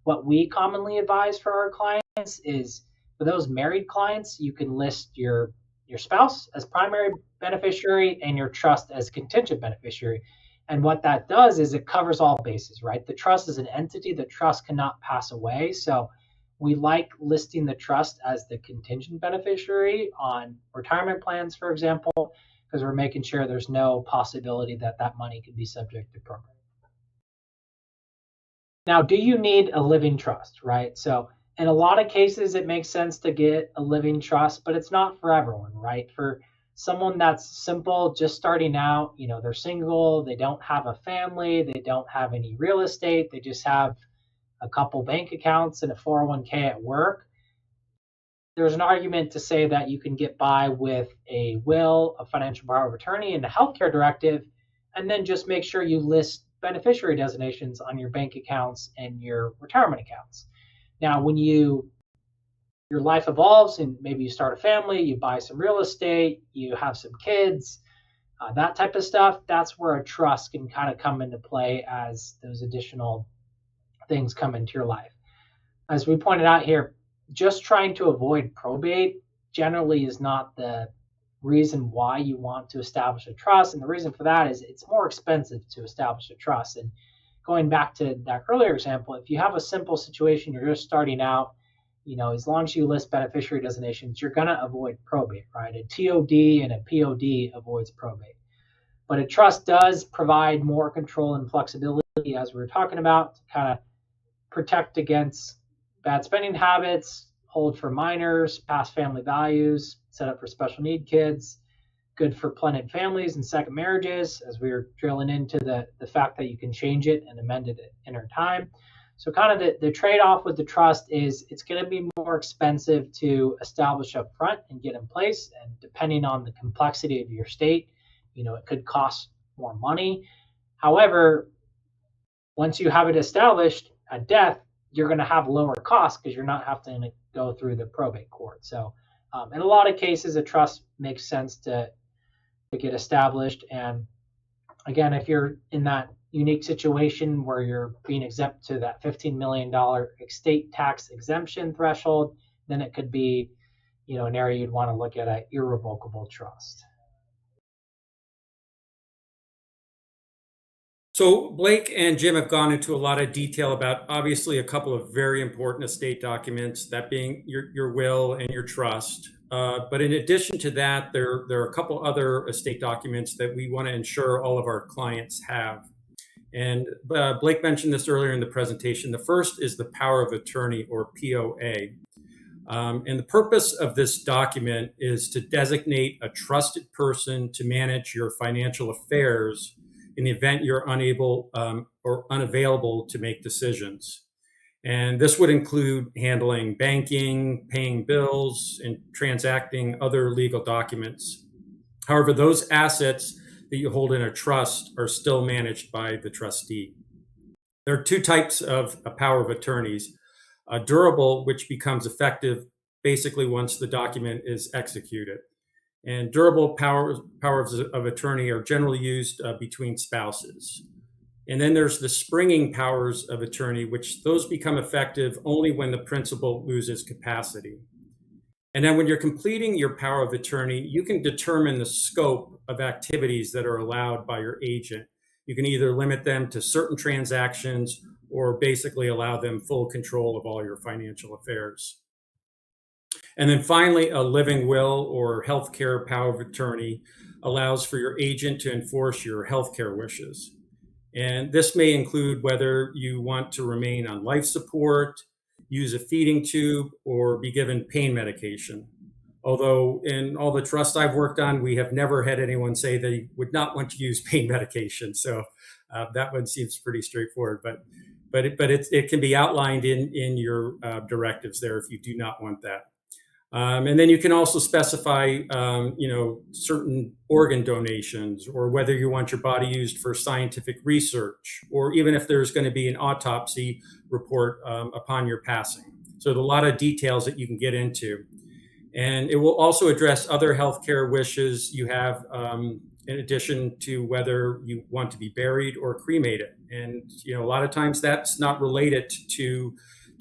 What we commonly advise for our clients is, for those married clients, you can list your spouse as primary beneficiary and your trust as contingent beneficiary. And what that does is it covers all bases, right? The trust is an entity. The trust cannot pass away. So we like listing the trust as the contingent beneficiary on retirement plans, for example, because we're making sure there's no possibility that money could be subject to probate. Now, do you need a living trust, right? So in a lot of cases, it makes sense to get a living trust, but it's not for everyone, right? For someone that's simple, just starting out, they're single, they don't have a family, they don't have any real estate, they just have a couple bank accounts and a 401k at work. There's an argument to say that you can get by with a will, a financial power of attorney, and a healthcare directive, and then just make sure you list beneficiary designations on your bank accounts and your retirement accounts. Now, when your life evolves and maybe you start a family, you buy some real estate, you have some kids, that type of stuff, that's where a trust can kind of come into play as those additional things come into your life. As we pointed out here, just trying to avoid probate generally is not the reason why you want to establish a trust. And the reason for that is it's more expensive to establish a trust. And going back to that earlier example, if you have a simple situation, you're just starting out, as long as you list beneficiary designations, you're going to avoid probate, right? A TOD and a POD avoids probate. But a trust does provide more control and flexibility, as we were talking about, to kind of protect against bad spending habits, hold for minors, past family values, set up for special need kids, good for blended families and second marriages, as we were drilling into the fact that you can change it and amend it at inner time. So kind of the trade-off with the trust is it's going to be more expensive to establish up front and get in place. And depending on the complexity of your state, it could cost more money. However, once you have it established at death, you're going to have lower costs because you're not having to go through the probate court. So in a lot of cases, a trust makes sense to get established. And again, if you're in that unique situation where you're being exempt to that $15 million estate tax exemption threshold, then it could be, an area you'd want to look at an irrevocable trust. So Blake and Jim have gone into a lot of detail about obviously a couple of very important estate documents, that being your will and your trust. But in addition to that, there are a couple other estate documents that we want to ensure all of our clients have. And Blake mentioned this earlier in the presentation. The first is the power of attorney, or POA. And the purpose of this document is to designate a trusted person to manage your financial affairs in the event you're unable or unavailable to make decisions. And this would include handling banking, paying bills, and transacting other legal documents. However, those assets that you hold in a trust are still managed by the trustee. There are two types of a power of attorneys. A durable, which becomes effective basically once the document is executed. And durable powers of attorney are generally used between spouses. And then there's the springing powers of attorney, which those become effective only when the principal loses capacity. And then when you're completing your power of attorney, you can determine the scope of activities that are allowed by your agent. You can either limit them to certain transactions or basically allow them full control of all your financial affairs. And then finally, a living will or healthcare power of attorney allows for your agent to enforce your healthcare wishes. And this may include whether you want to remain on life support, use a feeding tube, or be given pain medication. Although in all the trusts I've worked on, we have never had anyone say they would not want to use pain medication. So that one seems pretty straightforward. But it can be outlined in your directives there if you do not want that. And then you can also specify, certain organ donations, or whether you want your body used for scientific research, or even if there's going to be an autopsy report upon your passing. So there's a lot of details that you can get into. And it will also address other healthcare wishes you have, in addition to whether you want to be buried or cremated. And a lot of times that's not related to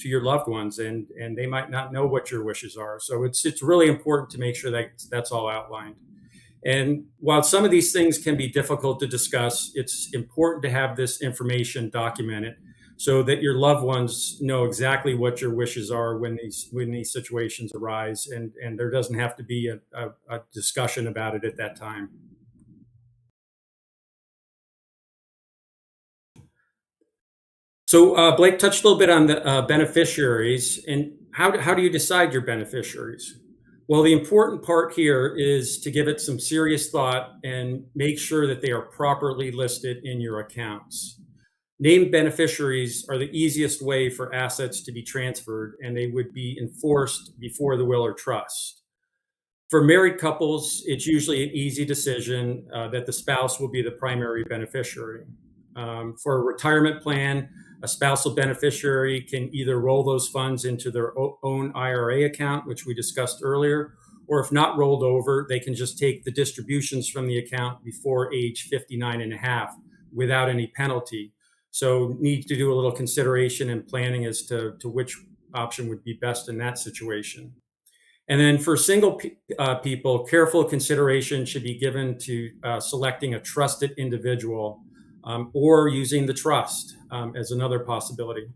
your loved ones, and they might not know what your wishes are. So it's really important to make sure that that's all outlined. And while some of these things can be difficult to discuss, it's important to have this information documented so that your loved ones know exactly what your wishes are when these situations arise, and there doesn't have to be a discussion about it at that time. So Blake touched a little bit on the beneficiaries, and how do you decide your beneficiaries? Well, the important part here is to give it some serious thought and make sure that they are properly listed in your accounts. Named beneficiaries are the easiest way for assets to be transferred, and they would be enforced before the will or trust. For married couples, it's usually an easy decision that the spouse will be the primary beneficiary. For a retirement plan, a spousal beneficiary can either roll those funds into their own IRA account, which we discussed earlier, or if not rolled over, they can just take the distributions from the account before age 59 and a half without any penalty. So need to do a little consideration and planning as to which option would be best in that situation. And then for single people, careful consideration should be given to selecting a trusted individual or using the trust as another possibility.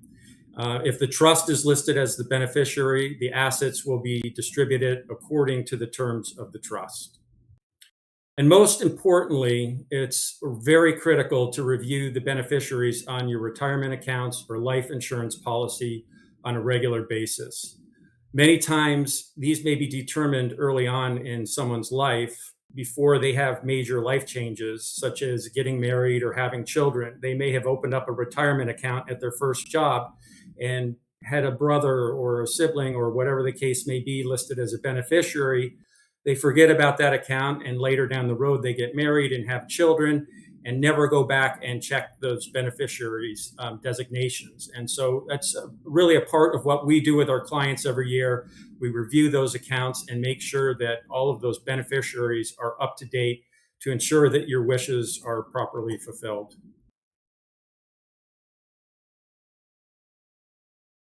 If the trust is listed as the beneficiary, the assets will be distributed according to the terms of the trust. And most importantly, it's very critical to review the beneficiaries on your retirement accounts or life insurance policy on a regular basis. Many times, these may be determined early on in someone's life before they have major life changes, such as getting married or having children. They may have opened up a retirement account at their first job and had a brother or a sibling or whatever the case may be listed as a beneficiary. They forget about that account, and later down the road, they get married and have children and never go back and check those beneficiaries' designations. And so that's really a part of what we do with our clients every year. We review those accounts and make sure that all of those beneficiaries are up to date to ensure that your wishes are properly fulfilled.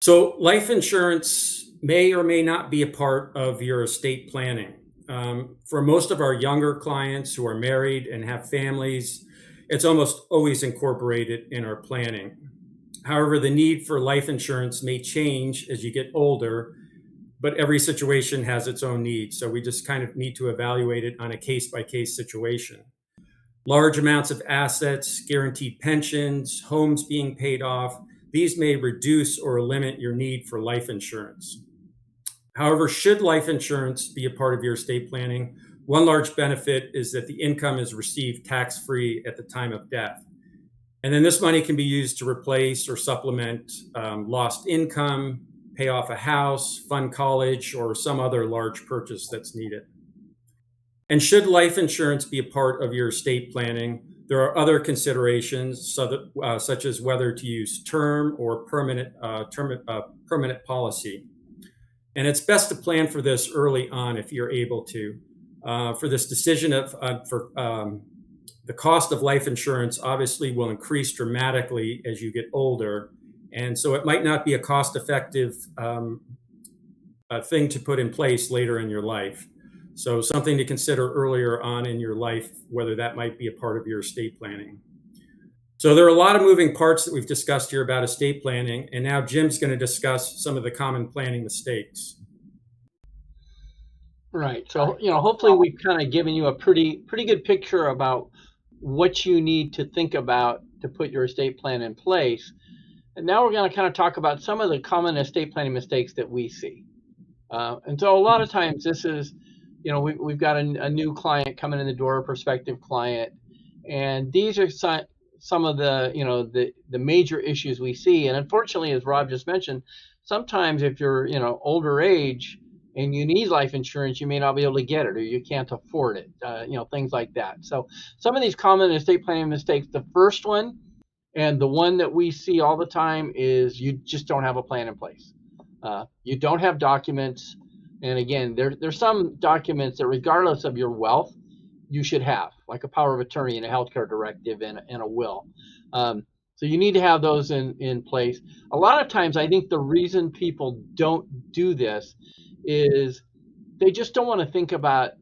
So life insurance may or may not be a part of your estate planning. For most of our younger clients who are married and have families, it's almost always incorporated in our planning. However, the need for life insurance may change as you get older, but every situation has its own needs. So we just kind of need to evaluate it on a case by case situation. Large amounts of assets, guaranteed pensions, homes being paid off, these may reduce or limit your need for life insurance. However, should life insurance be a part of your estate planning, one large benefit is that the income is received tax-free at the time of death. And then this money can be used to replace or supplement lost income, pay off a house, fund college, or some other large purchase that's needed. And should life insurance be a part of your estate planning, there are other considerations such as whether to use term or permanent policy. And it's best to plan for this early on if you're able to. For this decision the cost of life insurance obviously will increase dramatically as you get older. And so it might not be a cost-effective thing to put in place later in your life. So something to consider earlier on in your life, whether that might be a part of your estate planning. So there are a lot of moving parts that we've discussed here about estate planning, and now Jim's going to discuss some of the common planning mistakes. Right. So, hopefully we've kind of given you a pretty good picture about what you need to think about to put your estate plan in place. And now we're going to kind of talk about some of the common estate planning mistakes that we see. And so a lot of times this is, we've got a new client coming in the door, a prospective client, and these are some of the major issues we see. And unfortunately, as Rob just mentioned, sometimes if you're older age and you need life insurance, you may not be able to get it, or you can't afford it, things like that. So some of these common estate planning mistakes, the first one and the one that we see all the time is you just don't have a plan in place. You don't have documents. And again, there's some documents that regardless of your wealth, you should have, like a power of attorney and a healthcare directive and a will. So you need to have those in place. A lot of times, I think the reason people don't do this is they just don't want to think about,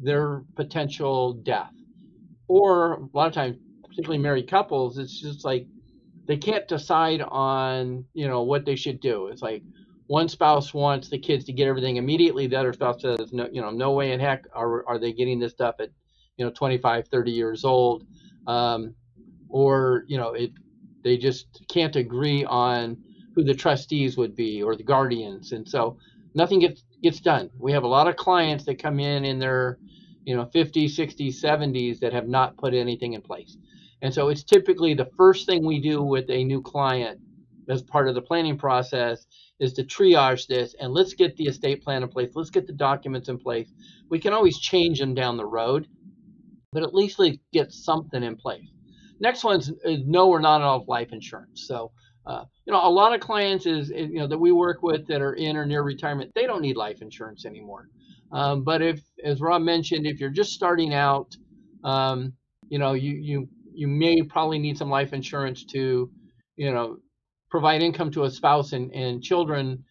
their potential death. Or a lot of times, particularly married couples, it's just like they can't decide on, what they should do. It's like one spouse wants the kids to get everything immediately. The other spouse says, no way in heck are they getting this stuff at, 25, 30 years old. Or they just can't agree on who the trustees would be or the guardians. And so nothing gets done. We have a lot of clients that come in their 50s, 60s, 70s that have not put anything in place. And so it's typically the first thing we do with a new client as part of the planning process is to triage this and let's get the estate plan in place. Let's get the documents in place. We can always change them down the road, but at least we get something in place. Next one's no or not enough life insurance. So, a lot of clients that we work with that are in or near retirement, they don't need life insurance anymore. But if, as Rob mentioned, if you're just starting out, you may probably need some life insurance to, provide income to a spouse and children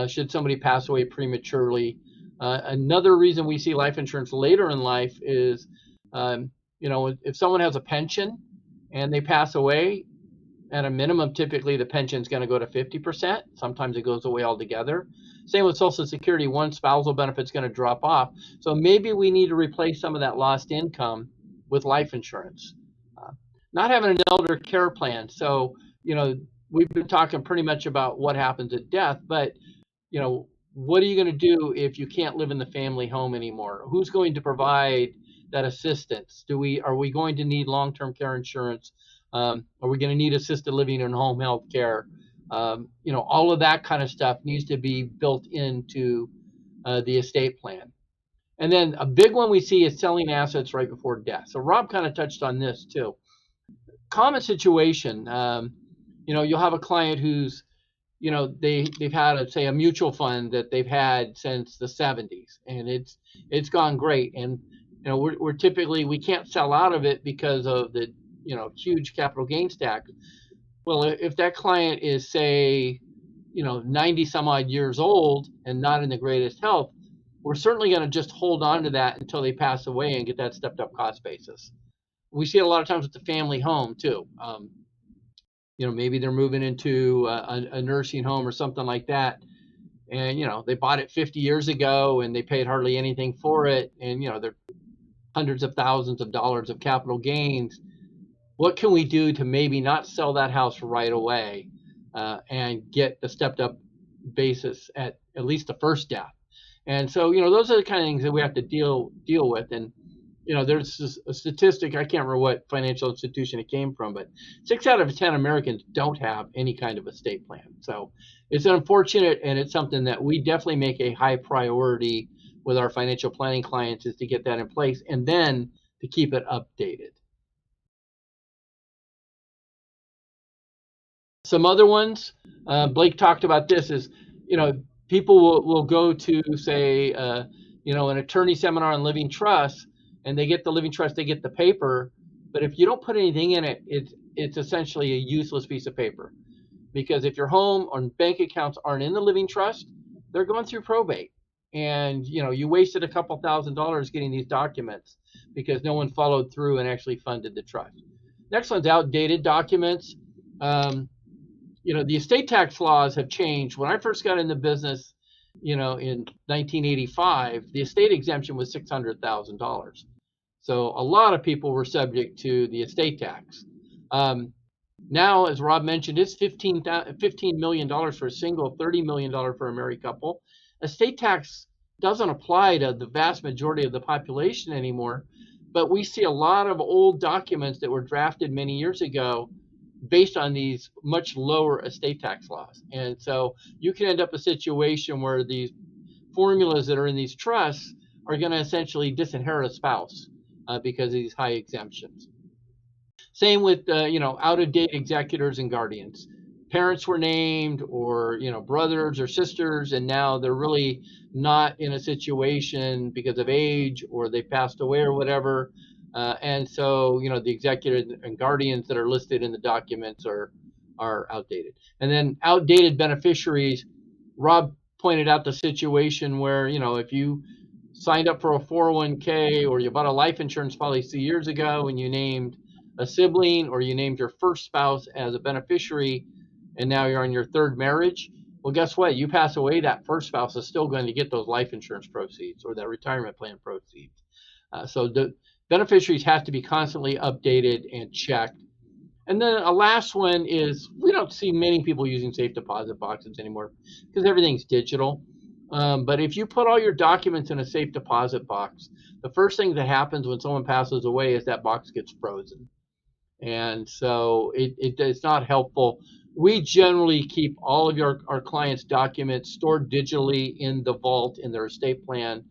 should somebody pass away prematurely. Another reason we see life insurance later in life is, if someone has a pension and they pass away, at a minimum, typically the pension is going to go to 50%. Sometimes it goes away altogether. Same with Social Security. One spousal benefit is going to drop off. So maybe we need to replace some of that lost income with life insurance. Not having an elder care plan. So, we've been talking pretty much about what happens at death, but, what are you going to do if you can't live in the family home anymore? Who's going to provide that assistance? Are we going to need long-term care insurance? Are we going to need assisted living and home health care? All of that kind of stuff needs to be built into the estate plan. And then a big one we see is selling assets right before death. So Rob kind of touched on this too. Common situation, you'll have a client who's, they've had, say, a mutual fund that they've had since the 70s, and it's gone great. And, we're typically, we can't sell out of it because of the, huge capital gains tax. Well, if that client is, say, 90 some odd years old and not in the greatest health, we're certainly going to just hold on to that until they pass away and get that stepped up cost basis. we see it a lot of times with the family home too. Maybe they're moving into a nursing home or something like that. And, they bought it 50 years ago and they paid hardly anything for it. And, they're hundreds of thousands of dollars of capital gains. What can we do to maybe not sell that house right away and get a stepped up basis at least the first death? And so, those are the kind of things that we have to deal with. And, there's a statistic, I can't remember what financial institution it came from, but 6 out of 10 Americans don't have any kind of estate plan. So it's unfortunate, and it's something that we definitely make a high priority with our financial planning clients, is to get that in place and then to keep it updated. Some other ones, Blake talked about this, is, people will go to, say, an attorney seminar on living trust, and they get the living trust, they get the paper, but if you don't put anything in it, it's essentially a useless piece of paper. Because if your home or bank accounts aren't in the living trust, they're going through probate. And, you wasted a couple $1,000s getting these documents because no one followed through and actually funded the trust. Next one's outdated documents. The estate tax laws have changed. When I first got in the business, in 1985, the estate exemption was $600,000. So a lot of people were subject to the estate tax. Now, as Rob mentioned, it's $15 million for a single, $30 million for a married couple. Estate tax doesn't apply to the vast majority of the population anymore, but we see a lot of old documents that were drafted many years ago based on these much lower estate tax laws. And so you can end up a situation where these formulas that are in these trusts are going to essentially disinherit a spouse because of these high exemptions. Same with, out-of-date executors and guardians. Parents were named, or, brothers or sisters, and now they're really not in a situation because of age, or they passed away or whatever. And so, the executors and guardians that are listed in the documents are outdated. And then outdated beneficiaries. Rob pointed out the situation where, if you signed up for a 401k or you bought a life insurance policy years ago and you named a sibling or you named your first spouse as a beneficiary, and now you're on your third marriage, well, guess what? You pass away, that first spouse is still going to get those life insurance proceeds or that retirement plan proceeds. So the beneficiaries have to be constantly updated and checked. And then a last one is, we don't see many people using safe deposit boxes anymore because everything's digital. But if you put all your documents in a safe deposit box, the first thing that happens when someone passes away is that box gets frozen. And so it's not helpful. We generally keep all of our clients' documents stored digitally in the vault in their estate plan,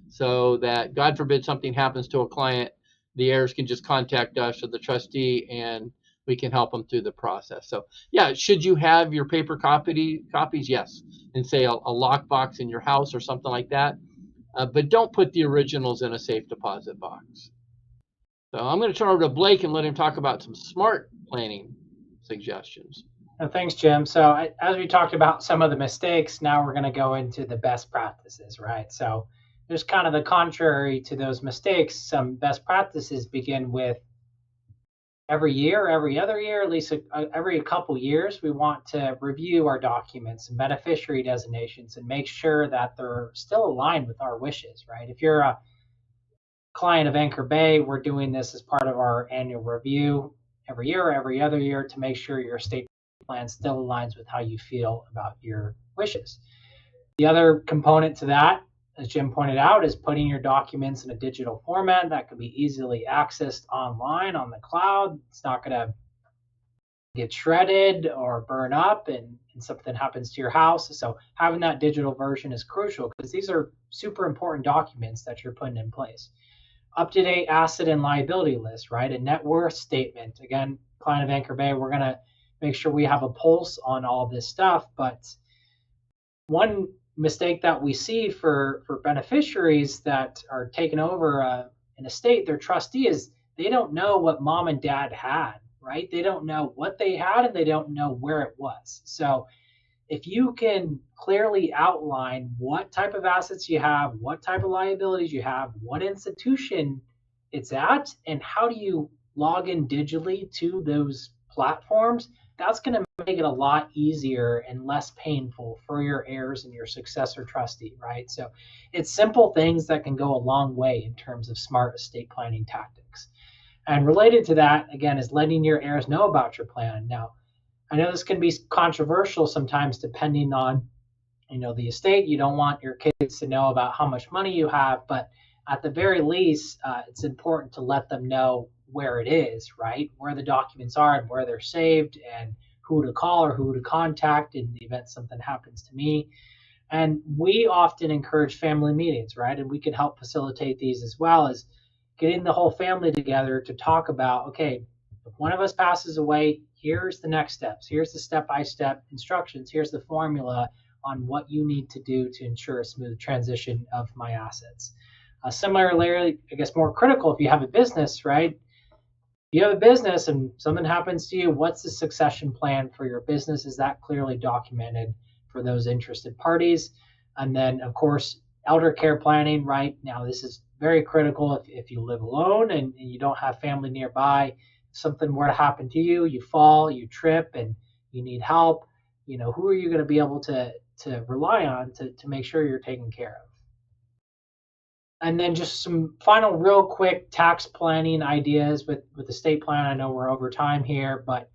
so that, God forbid, something happens to a client, the heirs can just contact us or the trustee and we can help them through the process. So yeah, should you have your paper copies? Yes. And say a lockbox in your house or something like that. But don't put the originals in a safe deposit box. So I'm going to turn over to Blake and let him talk about some smart planning suggestions. Thanks, Jim. So as we talked about some of the mistakes, now we're going to go into the best practices, right? So there's kind of the contrary to those mistakes. Some best practices begin with every year, every other year, at least every couple years, we want to review our documents and beneficiary designations and make sure that they're still aligned with our wishes, right? If you're a client of Anchor Bay, we're doing this as part of our annual review every year or every other year to make sure your estate plan still aligns with how you feel about your wishes. The other component to that, as Jim pointed out, is putting your documents in a digital format that can be easily accessed online on the cloud. It's not going to get shredded or burn up and something happens to your house. So having that digital version is crucial because these are super important documents that you're putting in place. Up-to-date asset and liability list, right? A net worth statement. Again, client of Anchor Bay, we're going to make sure we have a pulse on all this stuff. But one mistake that we see for beneficiaries that are taking over an estate, their trustee, is they don't know what mom and dad had, right? They don't know what they had and they don't know where it was. So if you can clearly outline what type of assets you have, what type of liabilities you have, what institution it's at, and how do you log in digitally to those platforms, that's going to make it a lot easier and less painful for your heirs and your successor trustee, right? So it's simple things that can go a long way in terms of smart estate planning tactics. And related to that, again, is letting your heirs know about your plan. Now, I know this can be controversial sometimes depending on the estate. You don't want your kids to know about how much money you have, but at the very least, it's important to let them know where it is, right? Where the documents are and where they're saved and who to call or who to contact in the event something happens to me. And we often encourage family meetings, right? And we can help facilitate these as well as getting the whole family together to talk about, okay, if one of us passes away, here's the next steps. Here's the step-by-step instructions. Here's the formula on what you need to do to ensure a smooth transition of my assets. Similarly, I guess more critical if you have a business, right? If you have a business and something happens to you, what's the succession plan for your business? Is that clearly documented for those interested parties? And then, of course, elder care planning, right? Now, this is very critical if you live alone and you don't have family nearby. If something were to happen to you, you fall, you trip, and you need help. Who are you going to be able to rely on to make sure you're taken care of? And then just some final real quick tax planning ideas with estate plan. I know we're over time here, but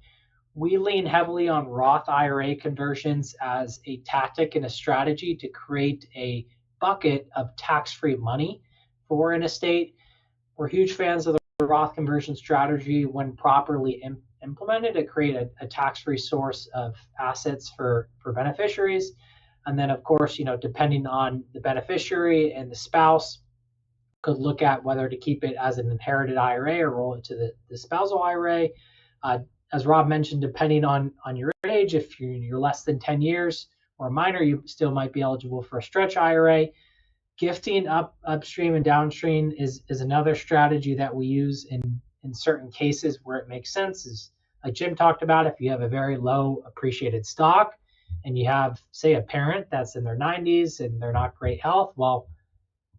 we lean heavily on Roth IRA conversions as a tactic and a strategy to create a bucket of tax-free money for an estate. We're huge fans of the Roth conversion strategy when properly implemented to create a tax-free source of assets for beneficiaries. And then, of course, depending on the beneficiary and the spouse, could look at whether to keep it as an inherited IRA or roll it to the spousal IRA. As Rob mentioned, depending on your age, if you're less than 10 years or a minor, you still might be eligible for a stretch IRA. Gifting upstream and downstream is another strategy that we use in certain cases where it makes sense. Is like Jim talked about, if you have a very low appreciated stock and you have, say, a parent that's in their 90s and they're not great health, well,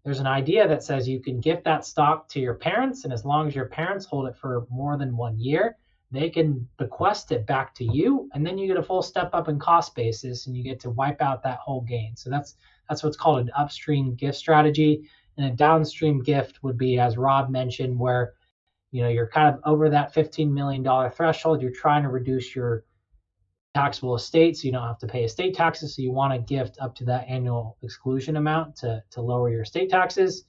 there's an idea that says you can gift that stock to your parents, and as long as your parents hold it for more than 1 year, they can bequest it back to you, and then you get a full step up in cost basis, and you get to wipe out that whole gain. So that's what's called an upstream gift strategy. And a downstream gift would be, as Rob mentioned, where you're kind of over that $15 million threshold. You're trying to reduce your taxable estate so you don't have to pay estate taxes. So you want to gift up to that annual exclusion amount to lower your estate taxes.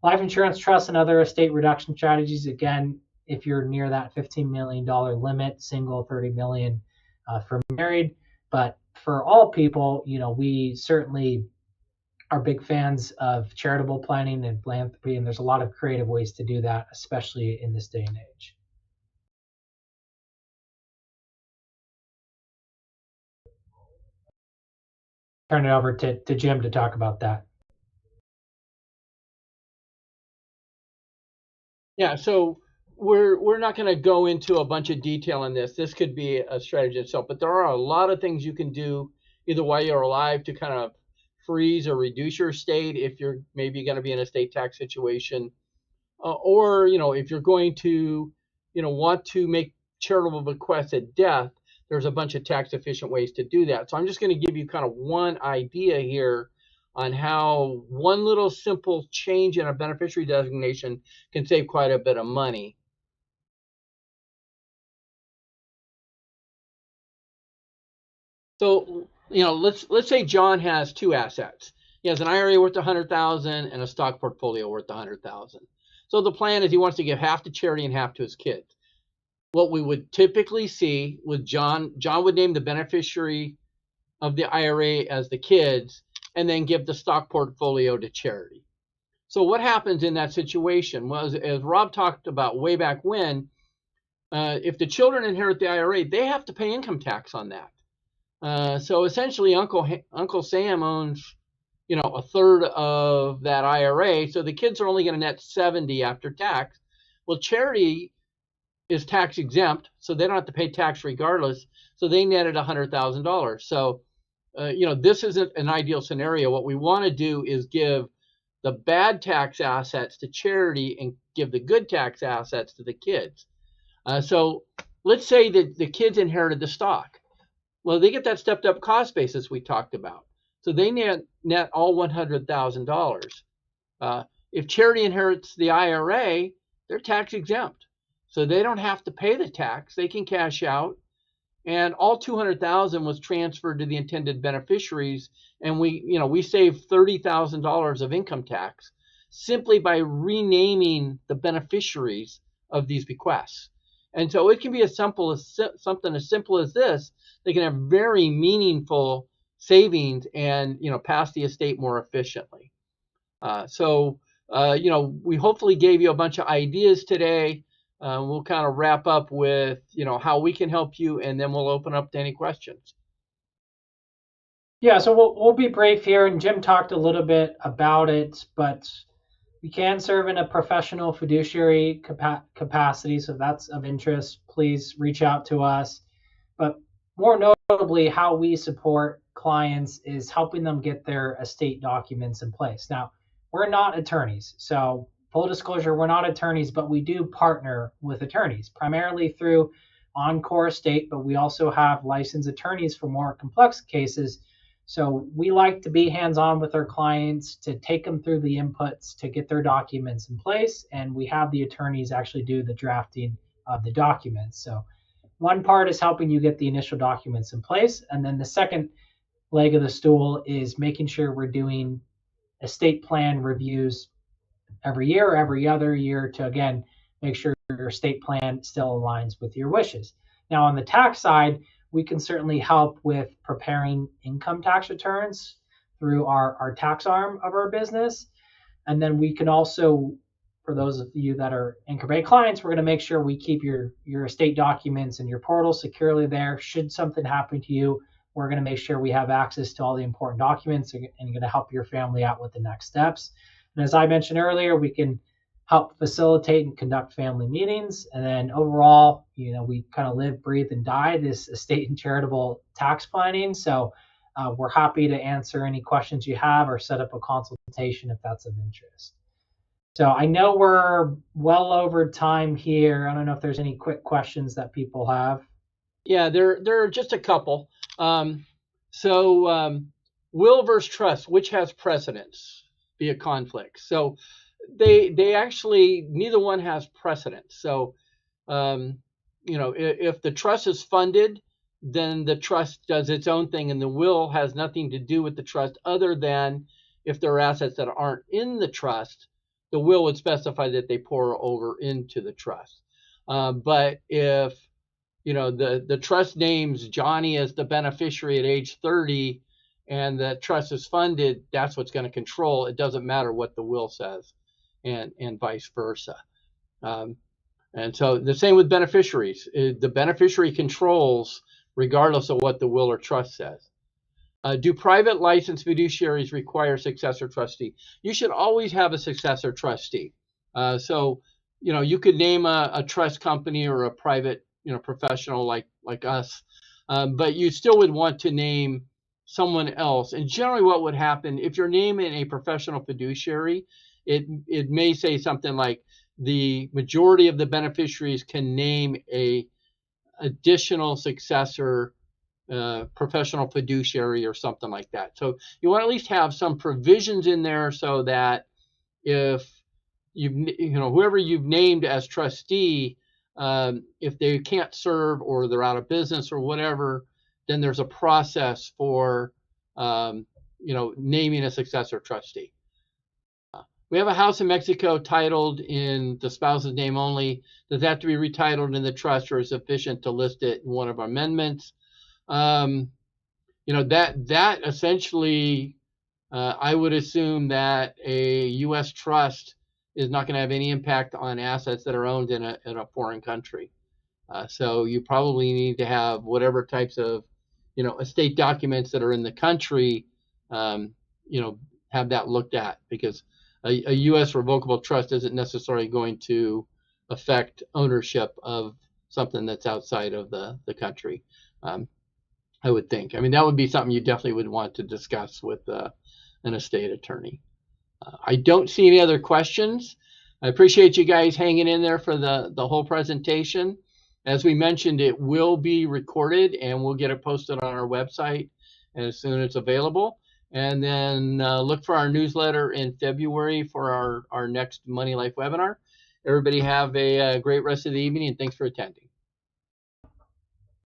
Life insurance trusts and other estate reduction strategies, again, if you're near that $15 million limit, single, 30 million for married. But for all people, we certainly are big fans of charitable planning and philanthropy, and there's a lot of creative ways to do that, especially in this day and age. Turn it over to Jim to talk about that. Yeah, so we're not going to go into a bunch of detail on this. This could be a strategy itself, but there are a lot of things you can do either while you're alive to kind of freeze or reduce your estate if you're maybe going to be in a estate tax situation, or if you're going to want to make charitable bequests at death. There's a bunch of tax efficient ways to do that. So I'm just going to give you kind of one idea here on how one little simple change in a beneficiary designation can save quite a bit of money. So, let's say John has two assets. He has an IRA worth $100,000 and a stock portfolio worth $100,000. So the plan is he wants to give half to charity and half to his kids. What we would typically see with John would name the beneficiary of the IRA as the kids and then give the stock portfolio to charity. So what happens in that situation? Well, as Rob talked about way back when, if the children inherit the IRA, they have to pay income tax on that. So essentially, Uncle Sam owns, a third of that IRA. So the kids are only going to net 70 after tax. Well, charity is tax exempt, so they don't have to pay tax regardless. So they netted $100,000. So, this isn't an ideal scenario. What we want to do is give the bad tax assets to charity and give the good tax assets to the kids. So let's say that the kids inherited the stock. Well, they get that stepped up cost basis we talked about. So they net all $100,000. If charity inherits the IRA, they're tax exempt. So they don't have to pay the tax. They can cash out. And all $200,000 was transferred to the intended beneficiaries. And we saved $30,000 of income tax simply by renaming the beneficiaries of these bequests. And so it can be something as simple as this. They can have very meaningful savings and pass the estate more efficiently. We hopefully gave you a bunch of ideas today. We'll kind of wrap up with how we can help you, and then we'll open up to any questions. Yeah, so we'll be brief here, and Jim talked a little bit about it, but we can serve in a professional fiduciary capacity, so if that's of interest, please reach out to us. But more notably, how we support clients is helping them get their estate documents in place. Now, we're not attorneys, so full disclosure, we're not attorneys, but we do partner with attorneys, primarily through Encore Estate, but we also have licensed attorneys for more complex cases. So we like to be hands-on with our clients to take them through the inputs to get their documents in place, and we have the attorneys actually do the drafting of the documents. So one part is helping you get the initial documents in place, and then the second leg of the stool is making sure we're doing estate plan reviews every year or every other year to, again, make sure your estate plan still aligns with your wishes. Now, on the tax side, we can certainly help with preparing income tax returns through our tax arm of our business. And then we can also, for those of you that are Anchor Bay clients, we're going to make sure we keep your estate documents in your portal securely there. Should something happen to you, we're going to make sure we have access to all the important documents and going to help your family out with the next steps. And as I mentioned earlier, we can help facilitate and conduct family meetings. And then overall, we kind of live, breathe, and die this estate and charitable tax planning. So we're happy to answer any questions you have or set up a consultation if that's of interest. So I know we're well over time here. I don't know if there's any quick questions that people have. Yeah, there are just a couple. Will versus trust, which has precedence via conflict? So they actually, neither one has precedence. So, if the trust is funded, then the trust does its own thing, and the will has nothing to do with the trust other than if there are assets that aren't in the trust, the will would specify that they pour over into the trust. But if, the trust names Johnny as the beneficiary at age 30 and the trust is funded, that's what's going to control. It doesn't matter what the will says. And vice versa. And so the same with beneficiaries. The beneficiary controls regardless of what the will or trust says. Do private licensed fiduciaries require successor trustee? You should always have a successor trustee. You could name a trust company or a private professional like us, but you still would want to name someone else. And generally what would happen if you're naming a professional fiduciary, it may say something like the majority of the beneficiaries can name a additional successor professional fiduciary or something like that. So you want to at least have some provisions in there so that if whoever you've named as trustee, if they can't serve or they're out of business or whatever, then there's a process for naming a successor trustee. We have a house in Mexico titled in the spouse's name only. Does that have to be retitled in the trust, or is it sufficient to list it in one of our amendments? That essentially, I would assume that a U.S. trust is not going to have any impact on assets that are owned in a foreign country. So you probably need to have whatever types of, estate documents that are in the country, have that looked at, because a U.S. revocable trust isn't necessarily going to affect ownership of something that's outside of the country, I would think. I mean, that would be something you definitely would want to discuss with an estate attorney. I don't see any other questions. I appreciate you guys hanging in there for the whole presentation. As we mentioned, it will be recorded and we'll get it posted on our website as soon as it's available. And then look for our newsletter in February for our next Money Life webinar. Everybody have a great rest of the evening, and thanks for attending. Good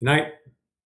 night.